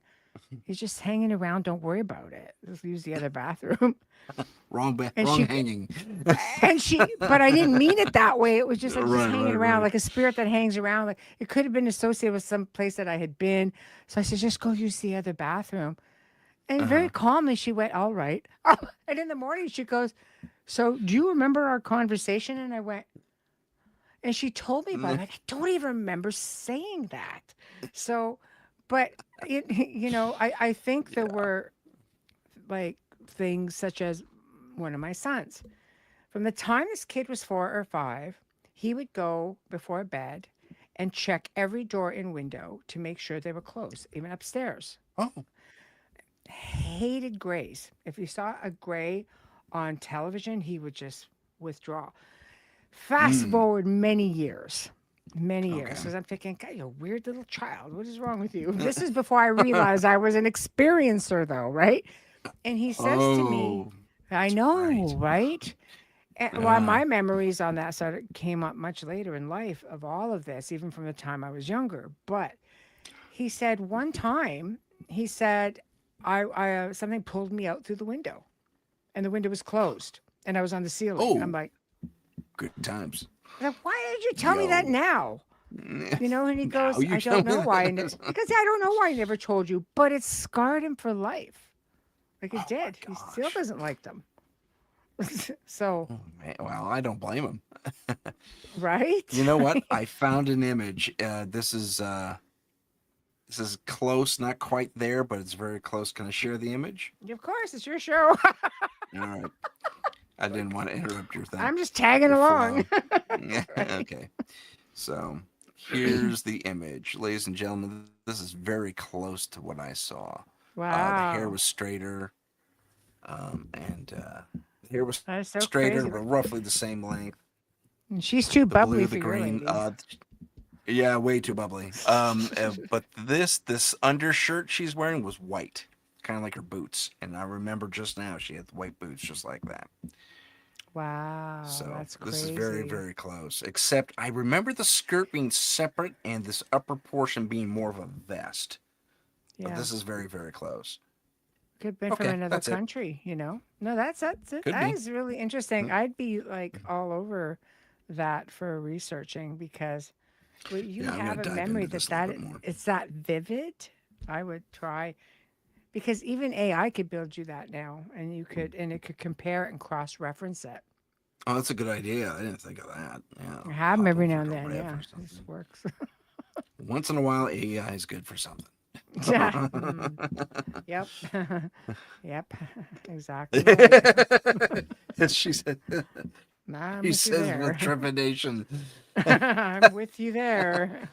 "He's just hanging around. Don't worry about it. Let's use the other bathroom." And Wrong she hanging. but I didn't mean it that way. It was just like he's Right, hanging right, around, right. like a spirit that hangs around. Like it could have been associated with some place that I had been. So I said, "Just go use the other bathroom." And very Uh-huh. calmly she went, "All right." Oh, and in the morning she goes, "So do you remember our conversation?" And I went, and she told me about it. I don't even remember saying that. So, but I think there Yeah. were like things such as one of my sons. From the time this kid was 4 or 5, he would go before bed and check every door and window to make sure they were closed, even upstairs. Oh. Hated grays. If he saw a gray on television, he would just withdraw. Fast Mm. forward many years. Many years. Okay. Because I'm thinking, God, you're a weird little child. What is wrong with you? This is before I realized I was an experiencer, though, right? And he says to me, Oh. I That's know, right. right? And while Uh, my memories on that side came up much later in life of all of this, even from the time I was younger. But he said one time, he said, I something pulled me out through the window, and the window was closed, and I was on the ceiling. I'm oh, like, good times. why did you tell me that Yo. now? And he Now goes, you I tell don't me know why. that. And because I don't know why I never told you, but it scarred him for life. Like it Oh my did. He still gosh. doesn't like them. So, Oh, man. Well, I don't blame him. You right? know what? I found an image. This is close, not quite there, but it's very close. Can I share the image? Of course, it's your show. All right. I didn't want to interrupt your thing, I'm just tagging your along. flow. Right? Okay. So here's the image, ladies and gentlemen. This is very close to what I saw. The hair Wow. was straighter, and the hair was That is so straighter, crazy. but roughly the same length. And she's too The blue, bubbly the for your green. lady. Yeah, way too bubbly. But this undershirt she's wearing was white, kind of like her boots. And I remember just now she had white boots just like that. Wow, So that's this is very, crazy. very close. Except I remember the skirt being separate and this upper portion being more of a vest. But Yeah. this is very, very close. Could have been from Okay, another that's it. country. No, that's it. Could That be. is really interesting. I'd be like all over that for researching because when you Yeah, I'm gonna have a dive memory into that this a little bit more. it's that vivid, I would try because even AI could build you that now, and it could compare it and cross reference it. Oh, that's a good idea. I didn't think of that. Yeah, I have them pop every over now and to then. Rev Yeah, or this something. works. Once in a while, AI is good for something. Yeah. Yep. Yep. Exactly right. She said, I'm he with you says with there. trepidation. I'm with you there.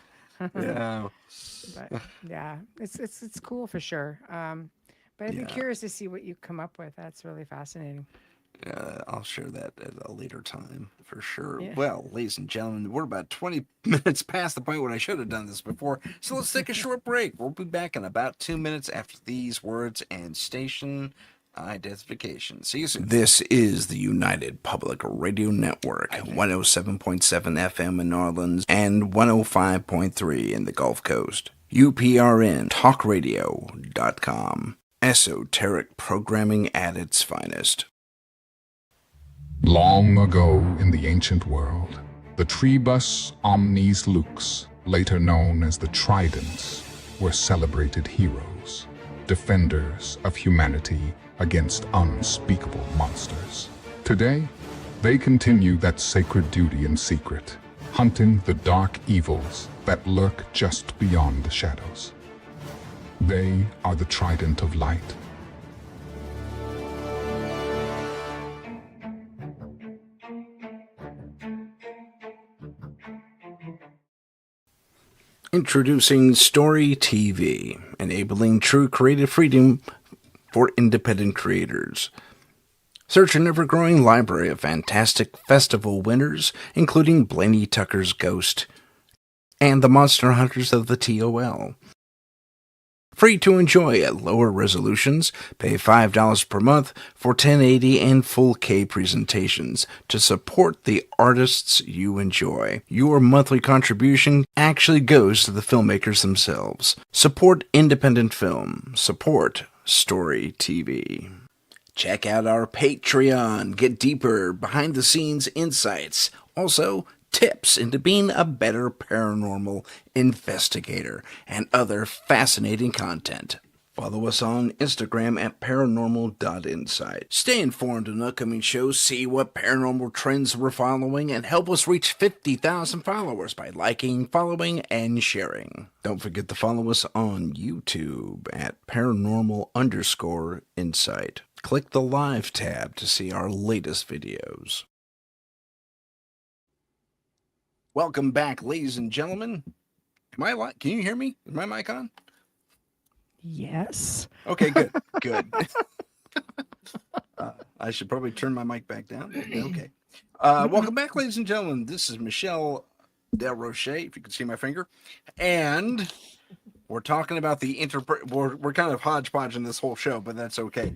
Yeah. But yeah, it's cool for sure. But I'd be Yeah. curious to see what you come up with. That's really fascinating. I'll share that at a later time for sure. Yeah. Well, ladies and gentlemen, we're about 20 minutes past the point when I should have done this before. So let's take a short break. We'll be back in about 2 minutes after these words and station identification. See you soon. This is the United Public Radio Network, 107.7 FM in New Orleans and 105.3 in the Gulf Coast. UPRN talkradio.com. Esoteric programming at its finest. Long ago in the ancient world, the Trebus Omnes Lux, later known as the Tridents, were celebrated heroes, defenders of humanity against unspeakable monsters. Today, they continue that sacred duty in secret, hunting the dark evils that lurk just beyond the shadows. They are the Trident of Light. Introducing Story TV, enabling true creative freedom for independent creators. Search an ever-growing library of fantastic festival winners, including Blaney Tucker's Ghost and the Monster Hunters of the TOL. Free to enjoy at lower resolutions. Pay $5 per month for 1080 and full K presentations to support the artists you enjoy. Your monthly contribution actually goes to the filmmakers themselves. Support independent film. Support Story TV. Check out our Patreon. Get deeper behind the scenes insights. Also, tips into being a better paranormal investigator and other fascinating content. Follow us on Instagram at paranormal.insight. Stay informed on upcoming shows, see what paranormal trends we're following, and help us reach 50,000 followers by liking, following, and sharing. Don't forget to follow us on YouTube at paranormal_insight. Click the live tab to see our latest videos. Welcome back, ladies and gentlemen. Can you hear me? Is my mic on? Yes. Okay, good. Good. I should probably turn my mic back down. Okay. Welcome back, ladies and gentlemen. This is Michelle Desrochers, if you can see my finger. And we're talking about the we're kind of hodgepodging this whole show, but that's okay.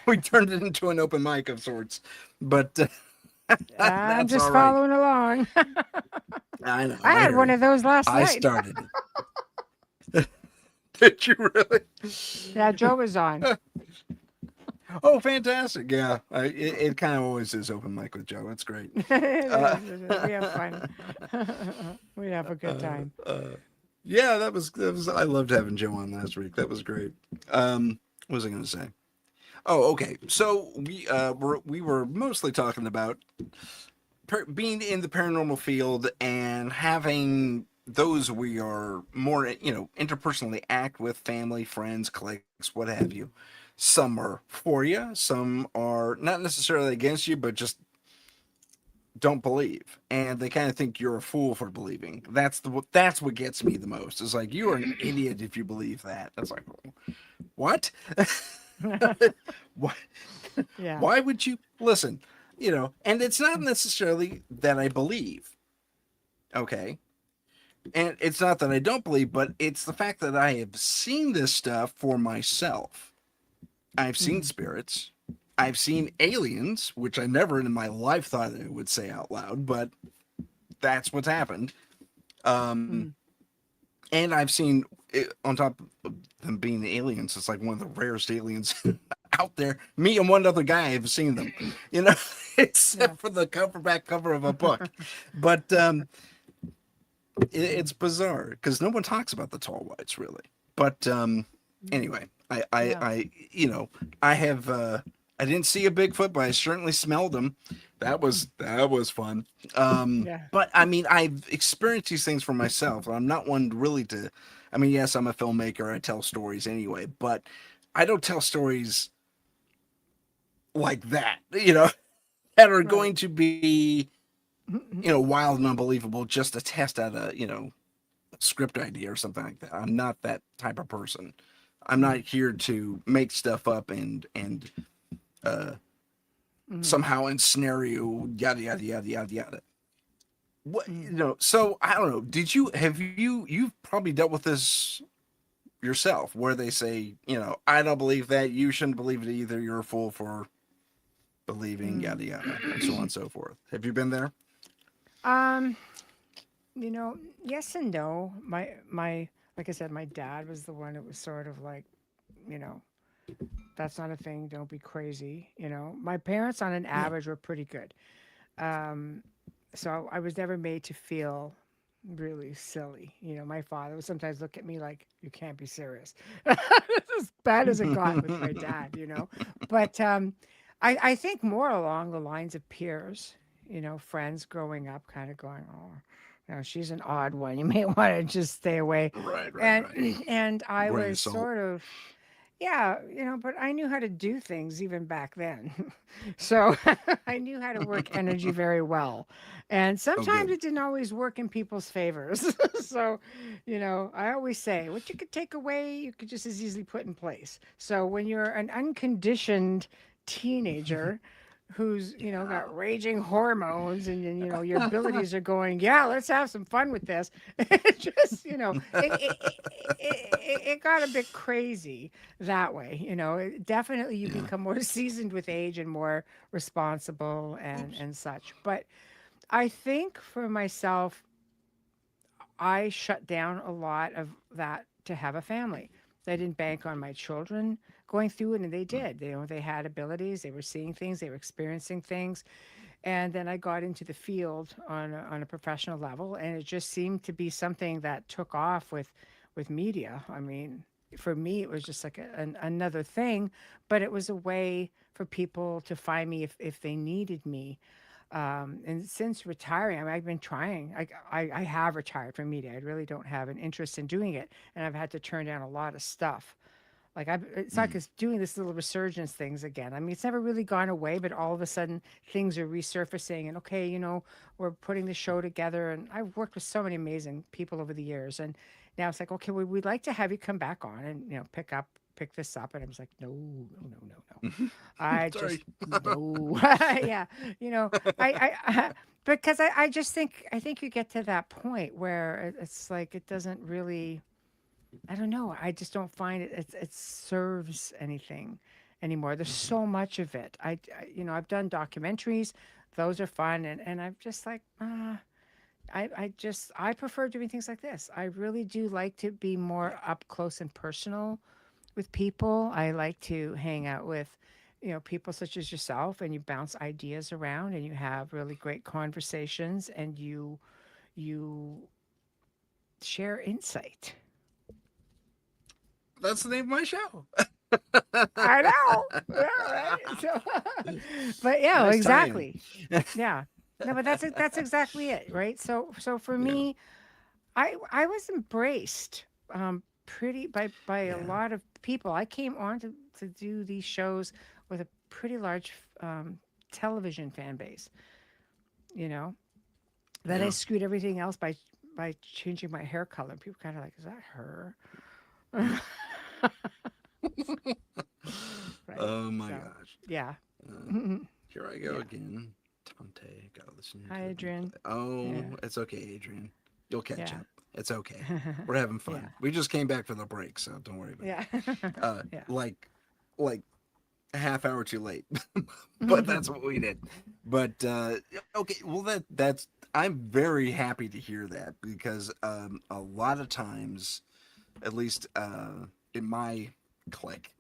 We turned it into an open mic of sorts. But I'm that's just all right. following along. I know. I had one heard of those last I night. started it. Did you really? Yeah, Joe was on. Oh, fantastic. Yeah. It kind of always is open mic with Joe. That's great. We have fun. We have a good time. Yeah, that was I loved having Joe on last week. That was great. What was I going to say? Oh, okay. So we were mostly talking about being in the paranormal field and having those we are more, interpersonally act with family, friends, colleagues, what have you. Some are for you, some are not necessarily against you, but just don't believe, and they kind of think you're a fool for believing. That's what gets me the most. It's like, you are an idiot if you believe that. That's like, what? What? Yeah. Why would you listen? And it's not necessarily that I believe. Okay. And it's not that I don't believe, but it's the fact that I have seen this stuff for myself. I've seen spirits. I've seen aliens, which I never in my life thought I would say out loud, but that's what's happened. And I've seen, on top of them being aliens, it's like one of the rarest aliens out there. Me and one other guy have seen them, except for the back cover of a book. But it's bizarre because no one talks about the tall whites really. But anyway, I didn't see a Bigfoot, but I certainly smelled him. That was fun. But I mean, I've experienced these things for myself. I'm not one really to. I mean, yes, I'm a filmmaker. I tell stories anyway, but I don't tell stories like that. That are going to be, wild and unbelievable just to test out a script idea or something like that. I'm not that type of person. I'm not here to make stuff up and somehow ensnare you, yada yada yada yada yada. What so I don't know. You've probably dealt with this yourself, where they say, I don't believe that, you shouldn't believe it either, you're a fool for believing, yada yada, and so on and so forth. Have you been there? Yes and no. My like I said, my dad was the one that was sort of like, that's not a thing, don't be crazy. My parents on an average were pretty good. So I was never made to feel really silly. My father would sometimes look at me like, you can't be serious. As bad as it got with my dad. But I think more along the lines of peers, friends growing up kind of going, oh, she's an odd one. You may want to just stay away. Right. And I Grain of was salt. sort of, yeah, but I knew how to do things even back then. So I knew how to work energy very well. And sometimes good. it didn't always work in people's favors. So, I always say, what you could take away, you could just as easily put in place. So when you're an unconditioned teenager who's Yeah. got raging hormones, and then your abilities are going, yeah, let's have some fun with this. It just it got a bit crazy that way. Definitely you Yeah. become more seasoned with age and more responsible and Oops. such. But I think for myself, I shut down a lot of that to have a family. I didn't bank on my children going through it, and they did. They had abilities, they were seeing things, they were experiencing things. And then I got into the field on a professional level, and it just seemed to be something that took off with media. I mean, for me, it was just like another thing, but it was a way for people to find me if they needed me. And since retiring, I mean, I've been trying. I have retired from media. I really don't have an interest in doing it, and I've had to turn down a lot of stuff. Like it's like Mm. it's doing this little resurgence things again. I mean, it's never really gone away, but all of a sudden things are resurfacing. And okay, we're putting the show together, and I've worked with so many amazing people over the years. And now it's like, okay, we'd like to have you come back on and pick this up. And I was like, no, no, no, no, no. I just Sorry. no, yeah, you know, because I think you get to that point where it's like it doesn't really. I don't know. I just don't find it serves anything anymore. There's Mhm. so much of it. I've done documentaries; those are fun, and I'm just like, I prefer doing things like this. I really do like to be more up close and personal with people. I like to hang out with, people such as yourself, and you bounce ideas around, and you have really great conversations, and you share insight. That's the name of my show. I know. Yeah, right. So, but yeah, Nice tie-in. exactly. Yeah. No, but that's exactly it, right? So for Yeah. me, I was embraced pretty by a Yeah. lot of people. I came on to do these shows with a pretty large television fan base, you know. Then I Yeah. screwed everything else by changing my hair color. People kind of like, is that her? Right. Oh my So, gosh. yeah. Uh, Here I go Yeah. again. Tante, gotta listen to Hi, the Adrian. replay. Oh, Yeah. it's okay, Adrian. You'll catch Yeah. up. It's okay. We're having Yeah. fun. We just came back for the break, so don't worry about Yeah. it. Yeah. Like a half hour too late, but that's what we did. But okay, well that's I'm very happy to hear that because a lot of times, at least in my clique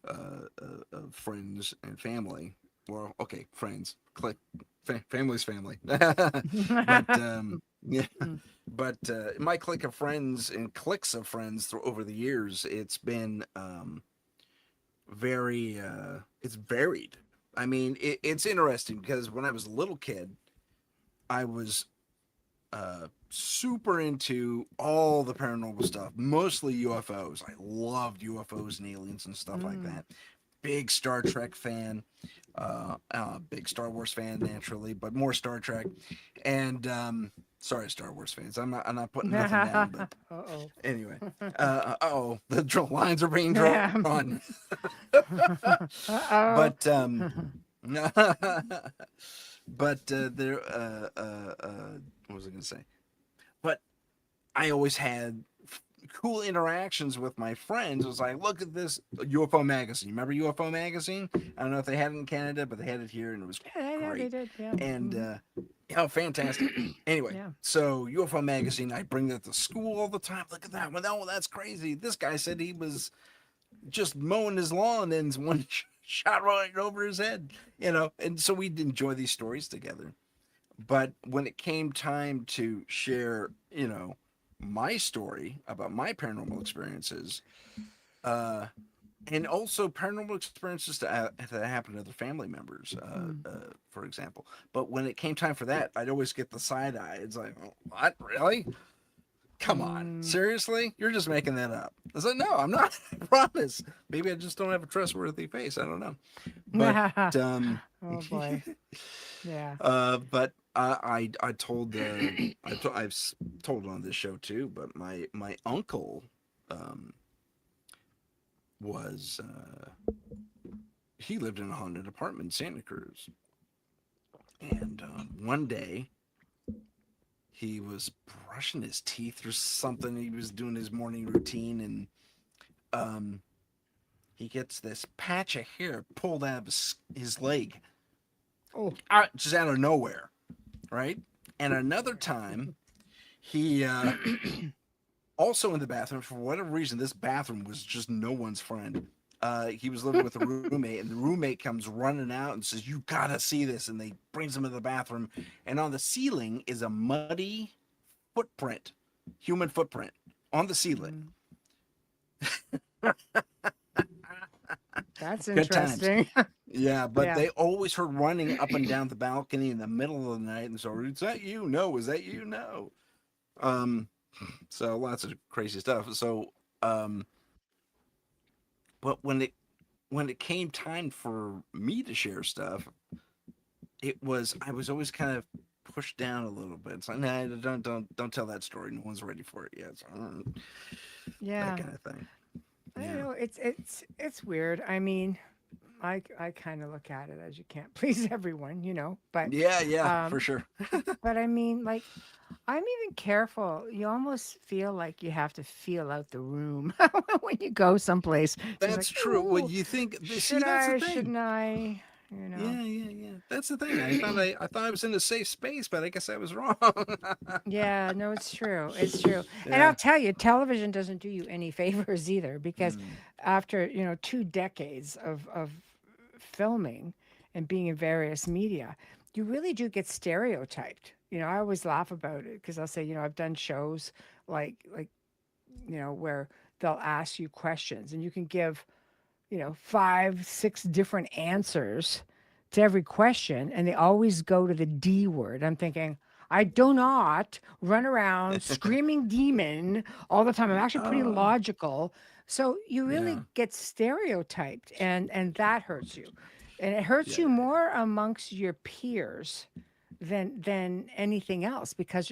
of friends and family, well, okay, friends, clique, family's family, but yeah, Mm. but my clique of friends and cliques of friends over the years, it's been very it's varied. I mean, it's interesting because when I was a little kid, I was super into all the paranormal stuff, mostly UFOs. I loved UFOs and aliens and stuff like Mm. that. Big Star Trek fan, big Star Wars fan naturally, but more Star Trek. And sorry, Star Wars fans, I'm not putting nothing down, but Uh-oh. anyway, oh, the lines are being Yeah. drawn. Uh-oh. But but there what was I gonna say? But I always had cool interactions with my friends. It was like, look at this UFO magazine. Remember UFO magazine? I don't know if they had it in Canada, but they had it here, and it was Yeah, they great. did. Yeah. And Hmm. oh, fantastic. Anyway, Yeah. so UFO magazine, I bring that to school all the time. Look at that one. Oh, that's crazy. This guy said he was just mowing his lawn and one shot right over his head, and so we'd enjoy these stories together. But when it came time to share, my story about my paranormal experiences, uh, and also paranormal experiences that happen to other family members, Mm. for example. But when it came time for that, I'd always get the side eye. It's like, "Oh, what, really? Come on, Mm. seriously? You're just making that up." I was like, "No, I'm not. I promise. Maybe I just don't have a trustworthy face. I don't know." But Oh boy. Yeah. but I told I've told on this show too. But my uncle um, was he lived in a haunted apartment in Santa Cruz, And one day, he was brushing his teeth or something. He was doing his morning routine, and he gets this patch of hair pulled out of his leg, Oh, just out of nowhere, right? And another time, he also in the bathroom, for whatever reason, this bathroom was just no one's friend. He was living with a roommate, and the roommate comes running out and says, "You gotta see this!" And they brings him to the bathroom, and on the ceiling is a muddy footprint, human footprint on the ceiling. that's Good times. interesting. Yeah, but Yeah. they always heard running up and down the balcony in the middle of the night, and so, is that you? No, is that you? No. Um, so lots of crazy stuff. So, but when it came time for me to share stuff, I was always kind of pushed down a little bit. It's like, nah, don't tell that story. No one's ready for it yet. So, that Yeah. kind of thing. I Yeah. don't know. It's weird. I mean, I kind of look at it as you can't please everyone, but Yeah, um for sure. but I mean, like, I'm even careful. You almost feel like you have to feel out the room when you go someplace. Just like, That's true. Well, ooh, you think, see, should that's the I, thing. shouldn't I? You know. Yeah. That's the thing. I thought I was in a safe space, but I guess I was wrong. Yeah, no, it's true. It's true. And I'll Yeah. tell you, television doesn't do you any favors either because Mm. after, 2 decades of filming and being in various media, you really do get stereotyped. I always laugh about it because I'll say, I've done shows like, where they'll ask you questions and you can give, 5, 6 different answers to every question, and they always go to the D word. I'm thinking, I do not run around screaming demon all the time. I'm actually pretty Oh, logical. So you really yeah. get stereotyped, and that hurts you. And it hurts Yeah, you yeah, more amongst your peers than anything else because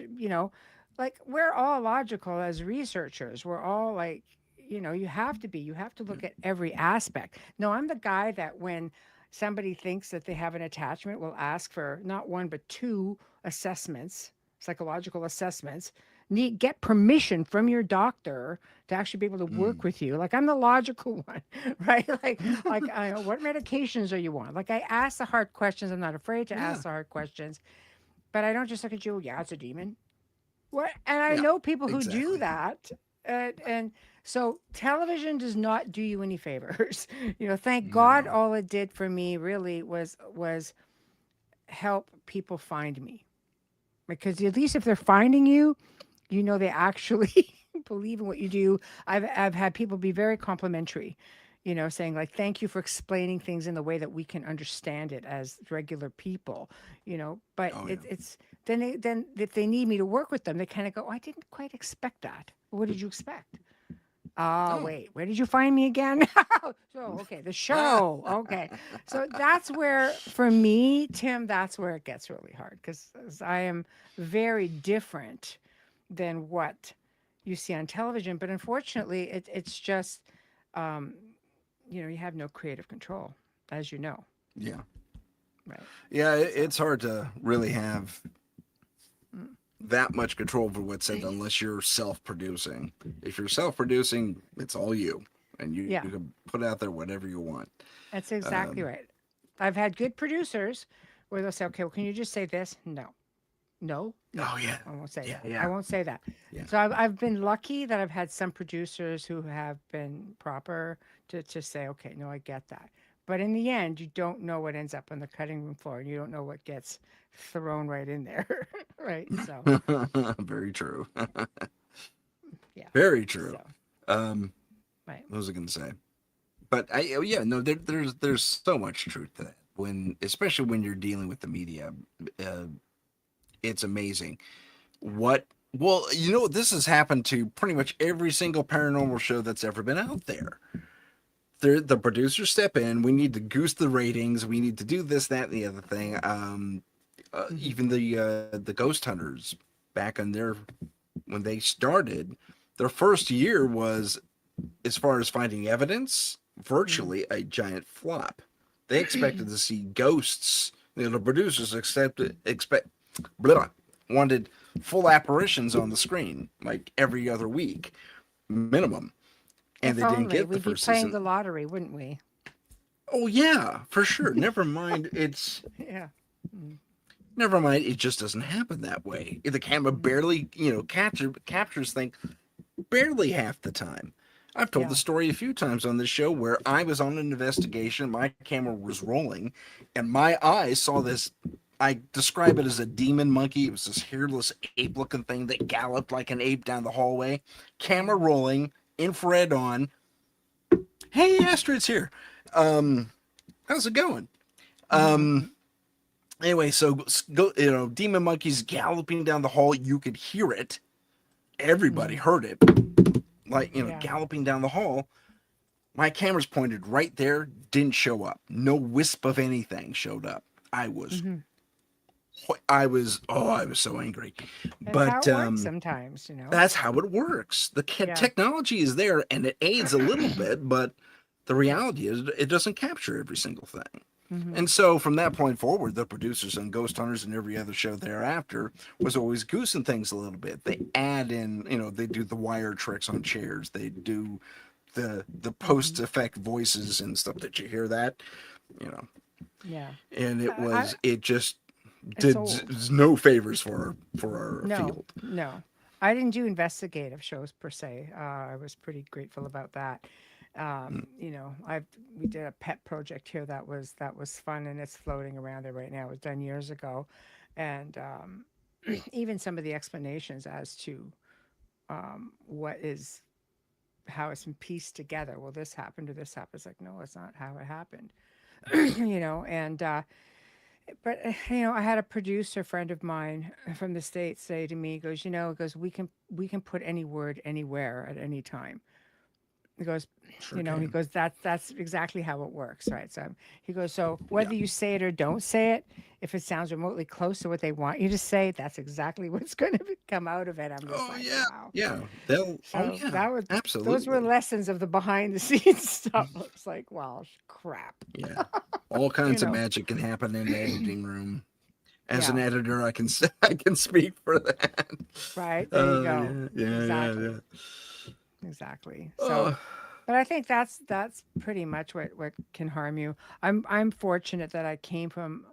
like we're all logical as researchers. We're all like, you have to look at every aspect. No, I'm the guy that when somebody thinks that they have an attachment will ask for not one but two assessments, psychological assessments. Get permission from your doctor to actually be able to work Mm. with you. Like I'm the logical one, right? Like I know what medications are you on? Like I ask the hard questions. I'm not afraid to Yeah. ask the hard questions, but I don't just look at you. Yeah, it's a demon. What? And I Yeah. know people who do Exactly. that. And so television does not do you any favors. Thank God No. all it did for me really was help people find me. Because at least if they're finding you, they actually believe in what you do. I've had people be very complimentary, saying like, "Thank you for explaining things in the way that we can understand it as regular people," But Oh yeah. it's then if they need me to work with them, they kind of go, oh, "I didn't quite expect that. What did you expect?" Oh. Wait, where did you find me again? So, okay, the show. Okay. So that's where, for me, Tim, that's where it gets really hard because I am very different than what you see on television. But unfortunately, it's just, um, you have no creative control, as you know. Yeah. Right. Yeah. So, It's hard to really have mm, that much control over what's said unless you're self-producing. If you're self-producing, it's all you, and you yeah, can put out there whatever you want. that's exactly Um, right. I've had good producers where they'll say, okay, well, can you just say this? No. No, no, oh yeah. I won't say Yeah. that. I Yeah. won't say that. Yeah. So I've been lucky that I've had some producers who have been proper to say, okay, no, I get that. But in the end, you don't know what ends up on the cutting room floor, and you don't know what gets thrown right in there, right? So Very true. yeah, Very true. so Um, right, what was I going to say? But yeah, no, there's so much truth to that. Especially when you're dealing with the media, uh, it's amazing. What? Well, this has happened to pretty much every single paranormal show that's ever been out there. The producers step in. We need to goose the ratings. We need to do this, that, and the other thing. hmm Even the ghost hunters back in their when they started, their first year was, as far as finding evidence, hmm virtually a giant flop. They expected to see ghosts The producers blah, wanted full apparitions on the screen, like every other week minimum, and If they didn't only get the we'd be first playing season. the lottery, wouldn't we? Oh yeah, for sure. Never mind. Yeah. Mm, Never mind. It just doesn't happen that way. The camera mm, barely, captures things barely half the time. I've told the yeah. story a few times on this show where I was on an investigation, my camera was rolling, and my eyes saw this. I describe it as a demon monkey. It was this hairless ape looking thing that galloped like an ape down the hallway. Camera Mm, rolling, infrared on. Hey, Astrid's here. How's it going? Um, anyway, so go, demon monkeys galloping down the hall. You could hear it. Everybody mm, heard it, like yeah. galloping down the hall. My camera's pointed right there, didn't show up. No wisp of anything showed up. I was, Hmm. I was so angry. That's how But it works sometimes, you know? that's how it works. The Yeah. technology is there and it aids a little bit, but the reality is it doesn't capture every single thing. Hmm. And so from that point forward, the producers on Ghost Hunters and every other show thereafter was always goosing things a little bit. They add in, they do the wire tricks on chairs. They do the Hmm. post effect voices and stuff that you hear that, you know. Yeah. And I, it just it's did old. no favors for our No, field. no. I didn't do investigative shows per se. I was pretty grateful about that. We did a pet project here that was fun and it's floating around there right now. It was done years ago, and even some of the explanations as to what is how it's been pieced together. Well, this happened or this happened. It's like no, it's not how it happened. And I had a producer friend of mine from the States say to me, he goes, we can put any word anywhere at any time. He goes, Sure he can. goes, that's exactly how it works, right? So he goes, so Yeah. whether you say it or don't say it, if it sounds remotely close to what they want you to say, that's exactly what's going to come out of it. I'm just Oh like, yeah. wow. Yeah. They'll. Oh So yeah. those were Absolutely. lessons of the behind the scenes stuff. It's like, wow, crap, Yeah. All you kinds of know? magic can happen in the editing room. As an Yeah, editor, I can I can speak for that. right. There you Oh go. yeah, yeah, yeah, Exactly. yeah. Exactly. So, Oh, but I think that's pretty much what can harm you. I'm fortunate that I came from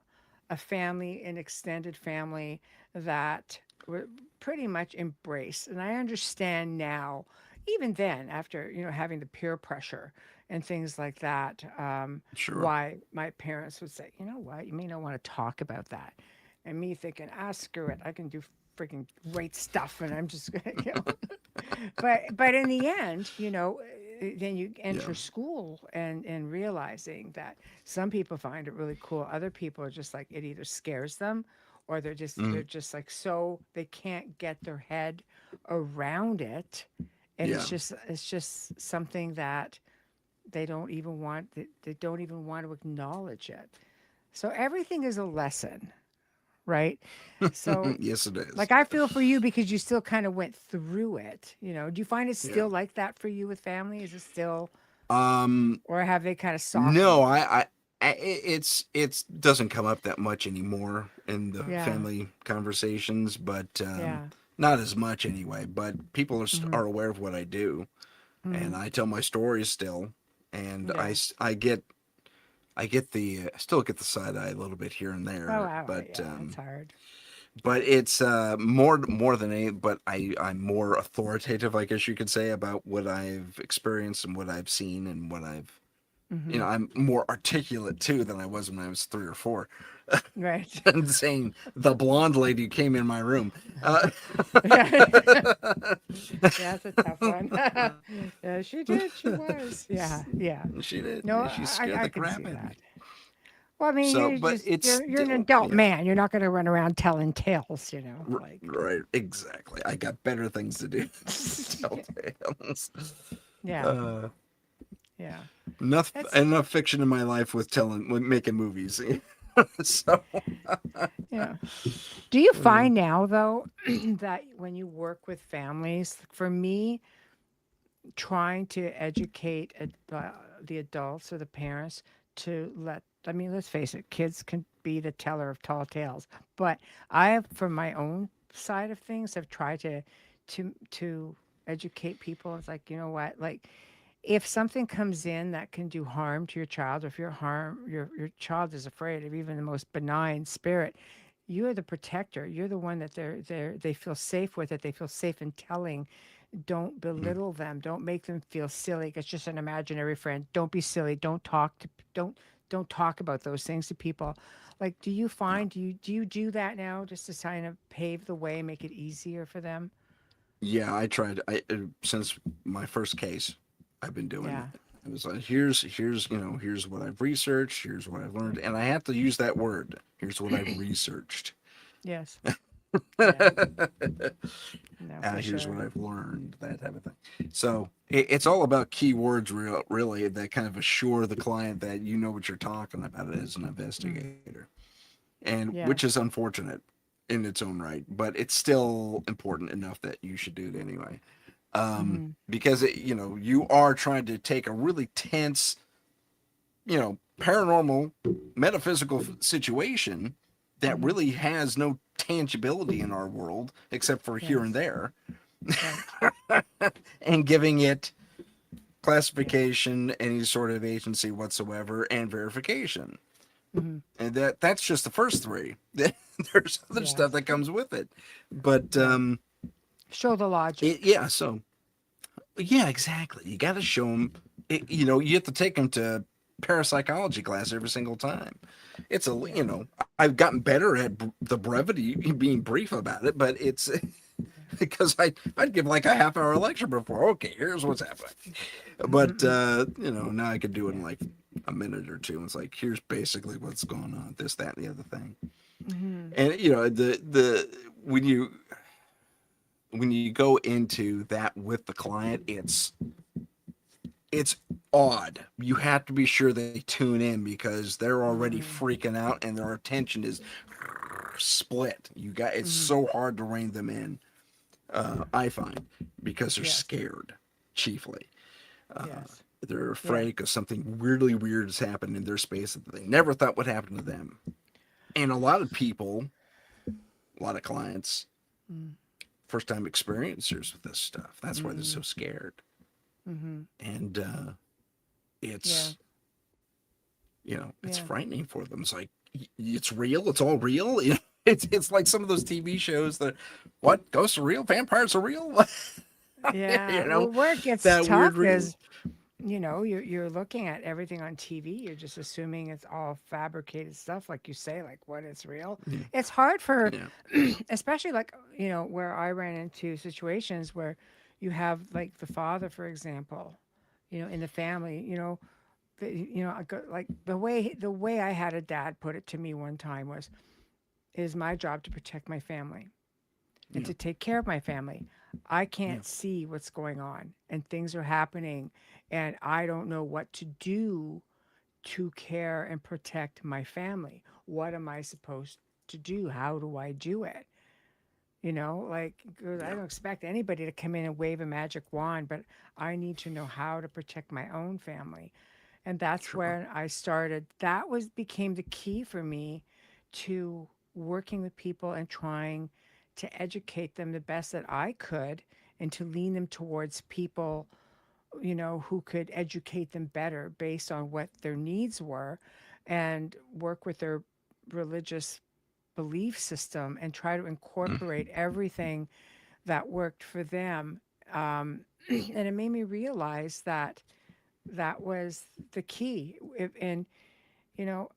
a family, an extended family that were pretty much embraced, and I understand now, even then, after having the peer pressure and things like that, sure. why my parents would say, you know what, you may not want to talk about that, and me thinking, screw it, I can do freaking great stuff, and I'm just gonna, but in the end, then you Yeah. enter school and realizing that some people find it really cool. Other people are just like it either scares them or they're Mm, just like so they can't get their head around it. And yeah. it's just something that they don't even want to acknowledge it. So everything is a lesson, right? So Yes, it is. like I feel for you because you still kind of went through it. Do you find it Yeah. still like that for you with family? Is it still, Um. or have they kind of softened No, it? it's doesn't come up that much anymore in the Yeah, family conversations, but yeah, not as much anyway. But people hmm, are aware of what I do, hmm, and I tell my stories still, and yeah. I get the still get the side eye a little bit here and Oh, there, wow, yeah, it's hard. but it's more than any. But I'm more authoritative, I guess you could say, about what I've experienced and what I've seen and what I've Hmm. I'm more articulate too than I was when I was 3 or 4. Right. And saying the blonde lady came in my room. Yeah, that's a tough one. Yeah, she did. She was. Yeah, yeah. She did. No, She I, scared I the can crap see out of me. that. Well, I mean, So, but it's you're an still, adult yeah, man. You're not going to run around telling tales, like. right, exactly. I got better things to do than tell tales. Yeah, Uh, yeah. That's enough fiction in my life with making movies. So, yeah. Do you uh, find now though that when you work with families, for me, trying to educate the adults or the parents to I mean, let's face it, kids can be the teller of tall tales. But I have, from my own side of things, have tried to educate people. It's like, you know what, like if something comes in that can do harm to your child, or if your child is afraid of even the most benign spirit, you're the protector. You're the one that they feel safe with, that they feel safe in telling. Don't belittle them. Don't make them feel silly. It's just an imaginary friend. Don't be silly. Don't talk about those things to people. Like, do you Yeah. find do you do that now, just to kind of pave the way, make it easier for them? Yeah, I tried. Since my first case, I've been doing Yeah. it. It was like, here's what I've researched, here's what I've learned, and I have to use that word. Here's what I've researched. Yes. Yeah. No, for Here's what sure. I've learned, that type of thing. So it's all about keywords, really, that kind of assure the client that you know what you're talking about as an Mm. investigator, and which is Yes. unfortunate in its own right, but it's still important enough that you should do it anyway. Mm-hmm. Because you are trying to take a really tense, paranormal, metaphysical situation that Mm-hmm. really has no tangibility in our world except for here and Yes. there, Right. and giving it Yeah. classification, any sort of agency whatsoever, and verification. Mm-hmm. And that's just the first three. There's other stuff Yes. that comes with it, but Right. Show the logic. yeah. So yeah, exactly. You got to show them. You have to take them to parapsychology class every single time. It's Yeah. I've gotten better at the brevity, being brief about it, but it's Yeah. because I'd give like a half-hour lecture before. Okay, here's what's happening. But Mm-hmm. now I could do it in Yeah. like a minute or two. It's like, here's basically what's going on, this, that, and the other thing. Mm-hmm. And the when you go into that with the client, it's odd. You have to be sure they tune in because they're already Mm-hmm. freaking out and their attention is split. It's Mm-hmm. so hard to rein them in. I find, because they're Yes. scared, chiefly. Yes. They're Yeah. afraid because something weirdly weird has happened in their space that they never thought would happen to them. And a lot of people, a lot of clients, Mm. first time experiencers with this stuff. That's why they're Mm. so scared. Mm-hmm. And Yeah. it's it's Yeah. frightening for them. It's like, it's real. It's all real. It's like some of those TV shows that, what, ghosts are real, vampires are real. Yeah. you Well, know, where it gets that weird tough real. is, you're looking at everything on TV. You're just assuming it's all fabricated stuff, like you say, like what is real. Yeah, It's hard for, yeah, especially like, where I ran into situations where you have like the father, for example, in the family, I go, like the way I had a dad put it to me one time was, it is my job to protect my family and yeah, to take care of my family. I yeah. can't see what's going on and things are happening, and I don't know what to do to care and protect my family. What am I supposed to do? How do I do it? Like, 'cause I Yeah. don't expect anybody to come in and wave a magic wand, but I need to know how to protect my own family. And that's Sure. where I started. That was became the key for me to working with people and trying to educate them the best that I could, and to lean them towards people, who could educate them better based on what their needs were, and work with their religious belief system and try to incorporate everything that worked for them. And it made me realize that that was the key. And,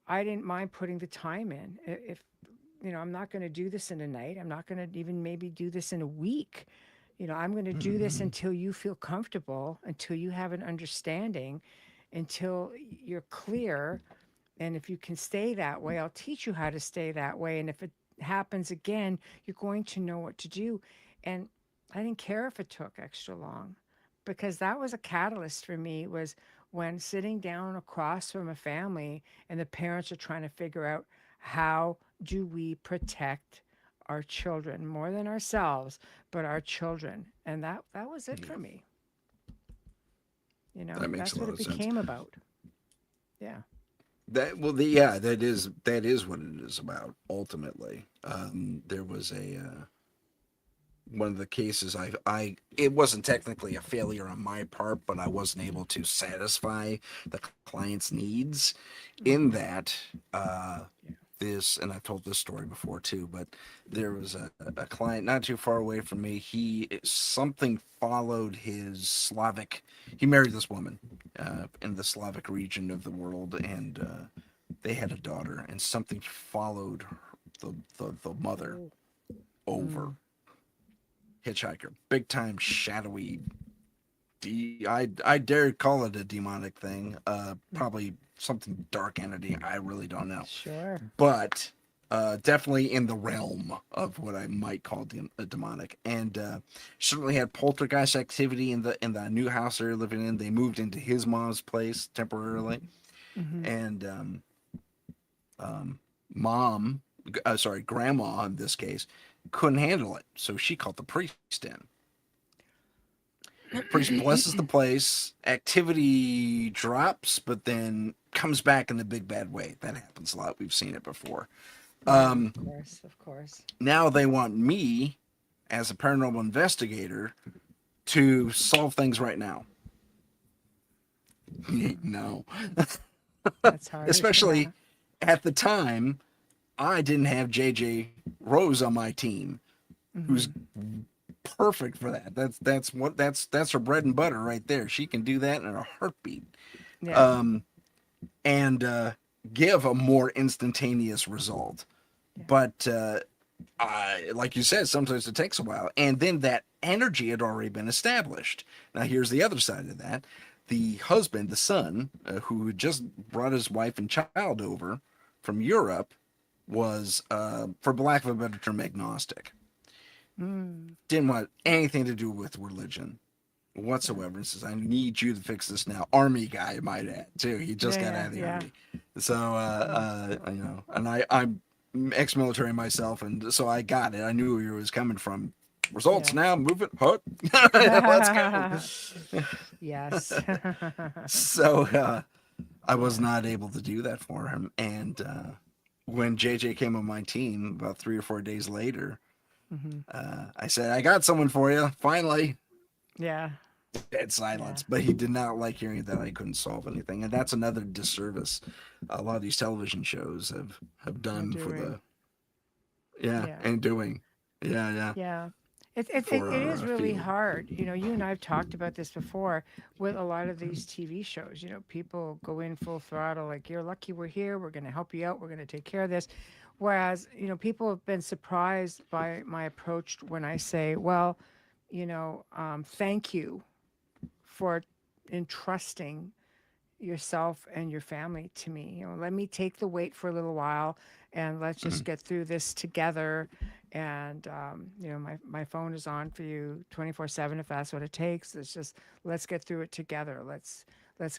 I didn't mind putting the time in. If, I'm not going to do this in a night, I'm not going to even maybe do this in a week. I'm going to do this Mhm. until you feel comfortable, until you have an understanding, until you're clear. And if you can stay that way, I'll teach you how to stay that way. And if it happens again, you're going to know what to do. And I didn't care if it took extra long, because that was a catalyst for me, was when sitting down across from a family and the parents are trying to figure out, how do we protect our children more than ourselves, but our children. And that was it Yeah, for me. that makes That's a what lot it of sense. became about. Yeah. Yeah, that is what it is about ultimately. There was a one of the cases I it wasn't technically a failure on my part, but I wasn't able to satisfy the client's needs in Mm-hmm. that this, and I've told this story before too, but there was a client not too far away from me. Something followed his Slavic. He married this woman in the Slavic region of the world, and they had a daughter, and something followed the mother Oh. over. Mm. Hitchhiker, big time shadowy. I dare call it a demonic thing. Probably something dark entity. I really don't know, Sure. but definitely in the realm of what I might call demonic. And certainly had poltergeist activity in the new house they're living in. They moved into his mom's place temporarily, Mm-hmm. and mom, sorry, grandma in this case, couldn't handle it, so she called the priest in. Priest blesses the place. Activity drops, but then comes back in the big bad way. That happens a lot. We've seen it before. Yeah, of course, of course. Now they want me, as a paranormal investigator, to solve things right now. No, That's hard. Yeah. especially at the time, I didn't have JJ Rose on my team, who's Mm-hmm. perfect for that. That's her bread and butter right there. She can do that in a heartbeat. Yeah. Um, and give a more instantaneous result. Yeah. But like you said, sometimes it takes a while. And then that energy had already been established. Now, here's the other side of that. The husband, the son, who had just brought his wife and child over from Europe, was, for lack of a better term, agnostic. Mm. Didn't want anything to do with religion whatsoever. He says, I need you to fix this now. Army guy, I might add, too. He just got Yeah. out of the Yeah. army. So, Mm. and I'm ex-military myself, and so I got it. I knew where he was coming from. Results Yeah. now, move it, hut. Let's go. Yes. So, I was Yeah. not able to do that for him. And when JJ came on my team about 3 or 4 days later, Mm-hmm. I said, I got someone for you, finally. Yeah. Dead Yeah. silence, but he did not like hearing that I couldn't solve anything, and that's another disservice a lot of these television shows have We're done for doing. the yeah Yeah. and doing yeah Yeah. It for is our really field. hard. You know, you and I have talked about this before with a lot of these TV shows. You know, people go in full throttle, like, you're lucky we're here. We're going to help you out. We're going to take care of this. Whereas, you know, people have been surprised by my approach when I say, well, thank you for entrusting yourself and your family to me. You know, let me take the weight for a little while and let's just Mhm. get through this together. And, my phone is on for you 24/7 if that's what it takes. It's just, let's get through it together. Let's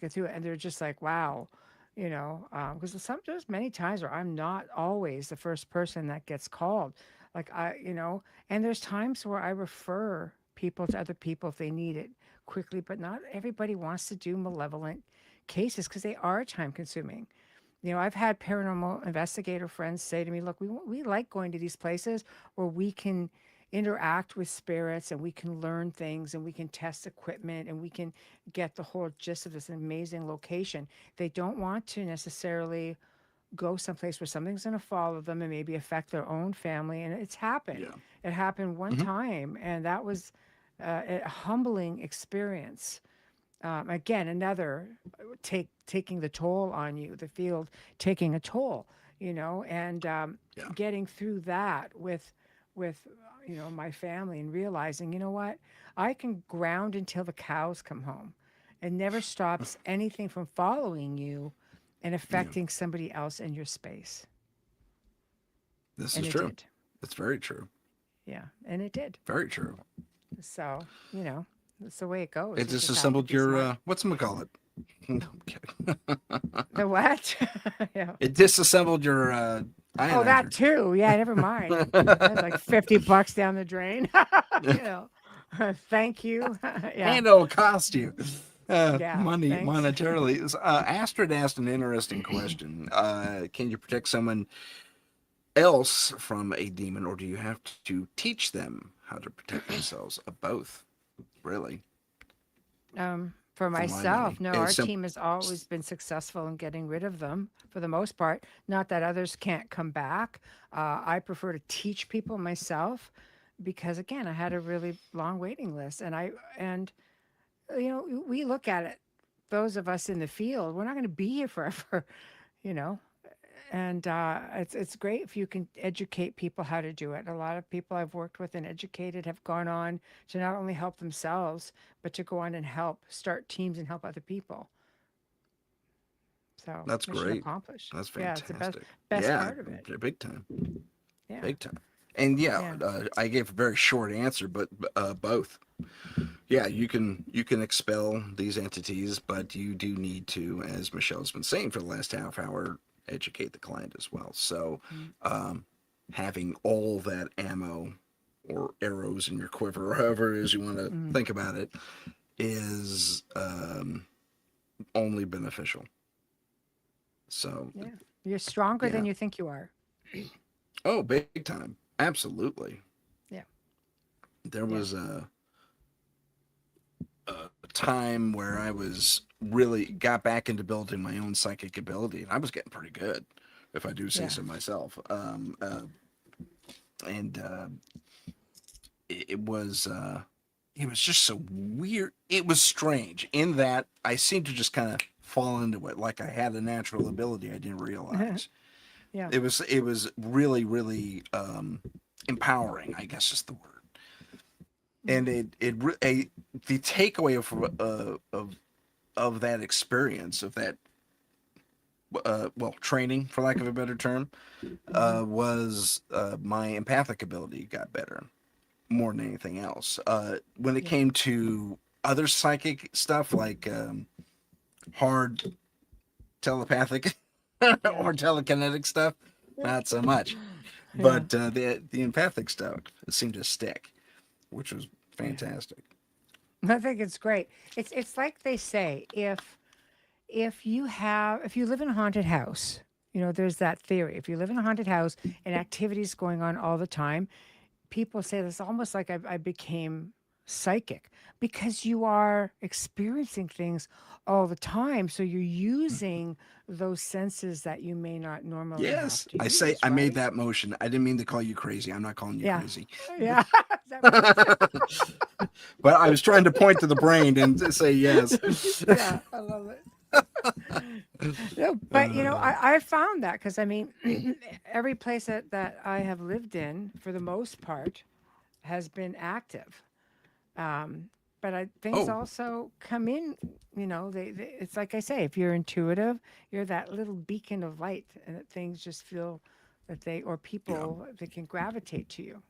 get through it. And they're just like, wow, because there's many times where I'm not always the first person that gets called. Like and there's times where I refer people to other people if they need it quickly, but not everybody wants to do malevolent cases because they are time consuming. You know, I've had paranormal investigator friends say to me, look, we like going to these places where we can interact with spirits and we can learn things and we can test equipment and we can get the whole gist of this amazing location. They don't want to necessarily go someplace where something's going to follow them and maybe affect their own family. And it's happened. Yeah. It happened one Hmm. time, and that was a humbling experience. Again, another taking the toll on you, the field taking a toll, and Yeah. getting through that with my family and realizing, you know what, I can ground until the cows come home. It never stops anything from following you and Yeah. affecting somebody else in your space. This And is it true. did. It's very true. Yeah, and it did. Very true. So, that's the way it goes. It You just have to disassembled be smart. your whatchamacallit. No, I'm kidding. The what? Yeah. It disassembled your Oh, that ionizer. too. Yeah, never mind. That's like $50 down the drain. you know. Thank you. Yeah. And it'll cost you. Yeah, Money thanks. monetarily. Astrid asked an interesting question. Can you protect someone else from a demon, or do you have to teach them how to protect themselves? Both, really, For for my money. myself, no, our It's simple. team has always been successful in getting rid of them for the most part. Not that others can't come back. I prefer to teach people myself because, again, I had a really long waiting list, and we look at it. Those of us in the field, we're not going to be here forever, you know. And it's great if you can educate people how to do it. A lot of people I've worked with and educated have gone on to not only help themselves, but to go on and help start teams and help other people. So That's mission great. accomplished. That's Yeah, it's the best fantastic. best Yeah, part of it. big time, Yeah, big time. And yeah, yeah, I gave a very short answer, but both. Yeah, you can expel these entities, but you do need to, as Michelle's been saying for the last half hour, educate the client as well. So, mm, um, having all that ammo or arrows in your quiver, or however it is you want to mm, think about it, is only beneficial. So, yeah. You're stronger than yeah. you think you are. Oh, big time. Absolutely. Yeah, There yeah. was a time where I was really got back into building my own psychic ability, and I was getting pretty good, if I do say Yeah. so myself. And it was just so weird. It was strange in that I seemed to just kind of fall into it, like I had a natural ability I didn't realize. Yeah. It was really really empowering, I guess is the word. Mm, And the takeaway of that experience, of that well, training, for lack of a better term, mhm. was my empathic ability got better more than anything else. When it Yeah. came to other psychic stuff like hard telepathic Yeah. or telekinetic stuff, not so much. Yeah. But the empathic stuff seemed to stick, which was Yeah. fantastic. I think it's great. It's like they say, if you live in a haunted house, there's that theory. If you live in a haunted house and activities going on all the time, people say this almost like I became psychic because you are experiencing things all the time. So you're using those senses that you may not normally have Yes, to I say use, I made right? that motion. I didn't mean to call you crazy. I'm not calling you Yeah. crazy. Yeah. Is that what you said? But I was trying to point to the brain and say yes. Yeah, I love it. No, but Uh, I found that because I mean, every place that I have lived in, for the most part, has been active. Um, but things oh, also come in. It's like I say, if you're intuitive, you're that little beacon of light, and that things just feel that or yeah. people that can gravitate to you,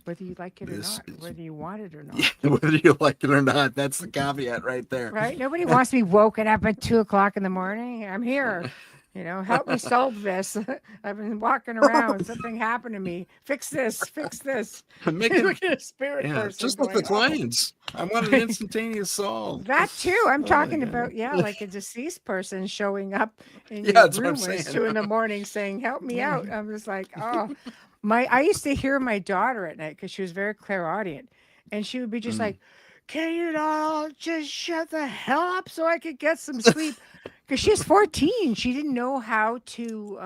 whether you like it or This not, is whether you want it or yeah, not. whether you like it or not. That's the caveat right there. Right? Nobody wants to be woken up at 2 o'clock in the morning. I'm here. Help me solve this. I've been walking around. Something happened to me. Fix this. Fix this. Make You it, look at a spirit yeah, person just like the going, oh, clients. I want an instantaneous solve. that too. I'm Oh my talking god. about, yeah, like a deceased person showing up in Yeah, your that's what I'm room when it's saying. 2 in the morning saying, help me out. I'm just like, oh, I used to hear my daughter at night because she was very clairaudient. And she would be just Mm. like, can you all just shut the hell up so I could get some sleep? Because she's 14. She didn't know how to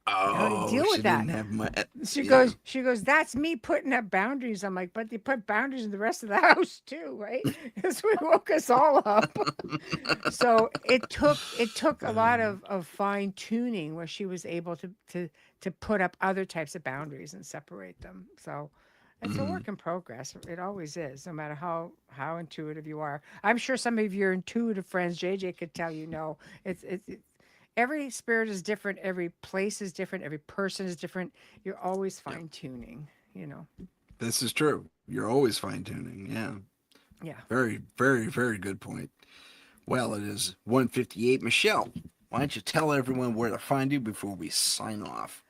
Oh, deal she with that. didn't have my. She Yeah. goes, she goes, that's me putting up boundaries. I'm like, but you put boundaries in the rest of the house too, right? Because we woke us all up. So it took a lot of fine tuning where she was able to put up other types of boundaries and separate them. So it's a Mhm. work in progress. It always is, no matter how intuitive you are. I'm sure some of your intuitive friends, JJ, could tell you no. It's every spirit is different, every place is different, every person is different. You're always Yeah, fine tuning. this is true. You're always fine tuning. Yeah. Yeah. Very, very, very good point. Well, it is 1:58. Michelle, why don't you tell everyone where to find you before we sign off?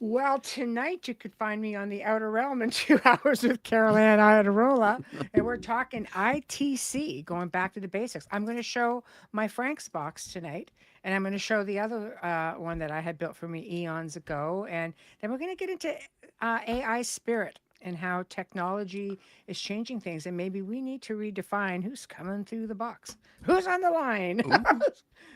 Well, tonight you could find me on the Outer Realm in 2 hours with Carol Ann Iodarola, and we're talking ITC, going back to the basics. I'm going to show my Frank's box tonight, and I'm going to show the other one that I had built for me eons ago, and then we're going to get into AI spirit and how technology is changing things, and maybe we need to redefine who's coming through the box, who's on the line,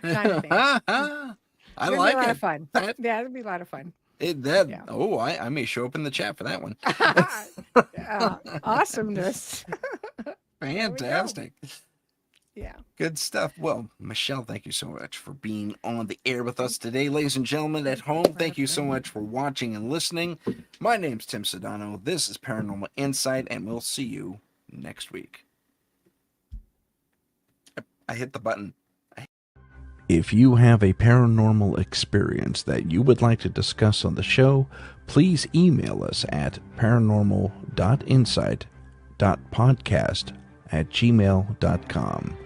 kind of thing. I It's gonna be a like lot it. of fun. That, Yeah, it'll be a lot of fun. Yeah. oh, I may show up in the chat for that one. Yeah, awesomeness. There we go. Fantastic. Yeah. Good stuff. Well, Michelle, thank you so much for being on the air with us today. Ladies and gentlemen at home, thank you so much for watching and listening. My name's Tim Sudano. This is Paranormal Insight, and we'll see you next week. I hit the button. If you have a paranormal experience that you would like to discuss on the show, please email us at paranormal.insight.podcast@gmail.com.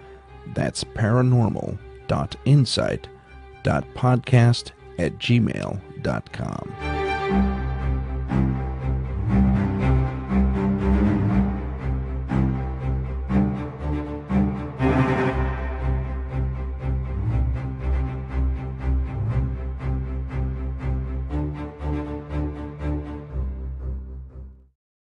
That's paranormal.insight.podcast@gmail.com.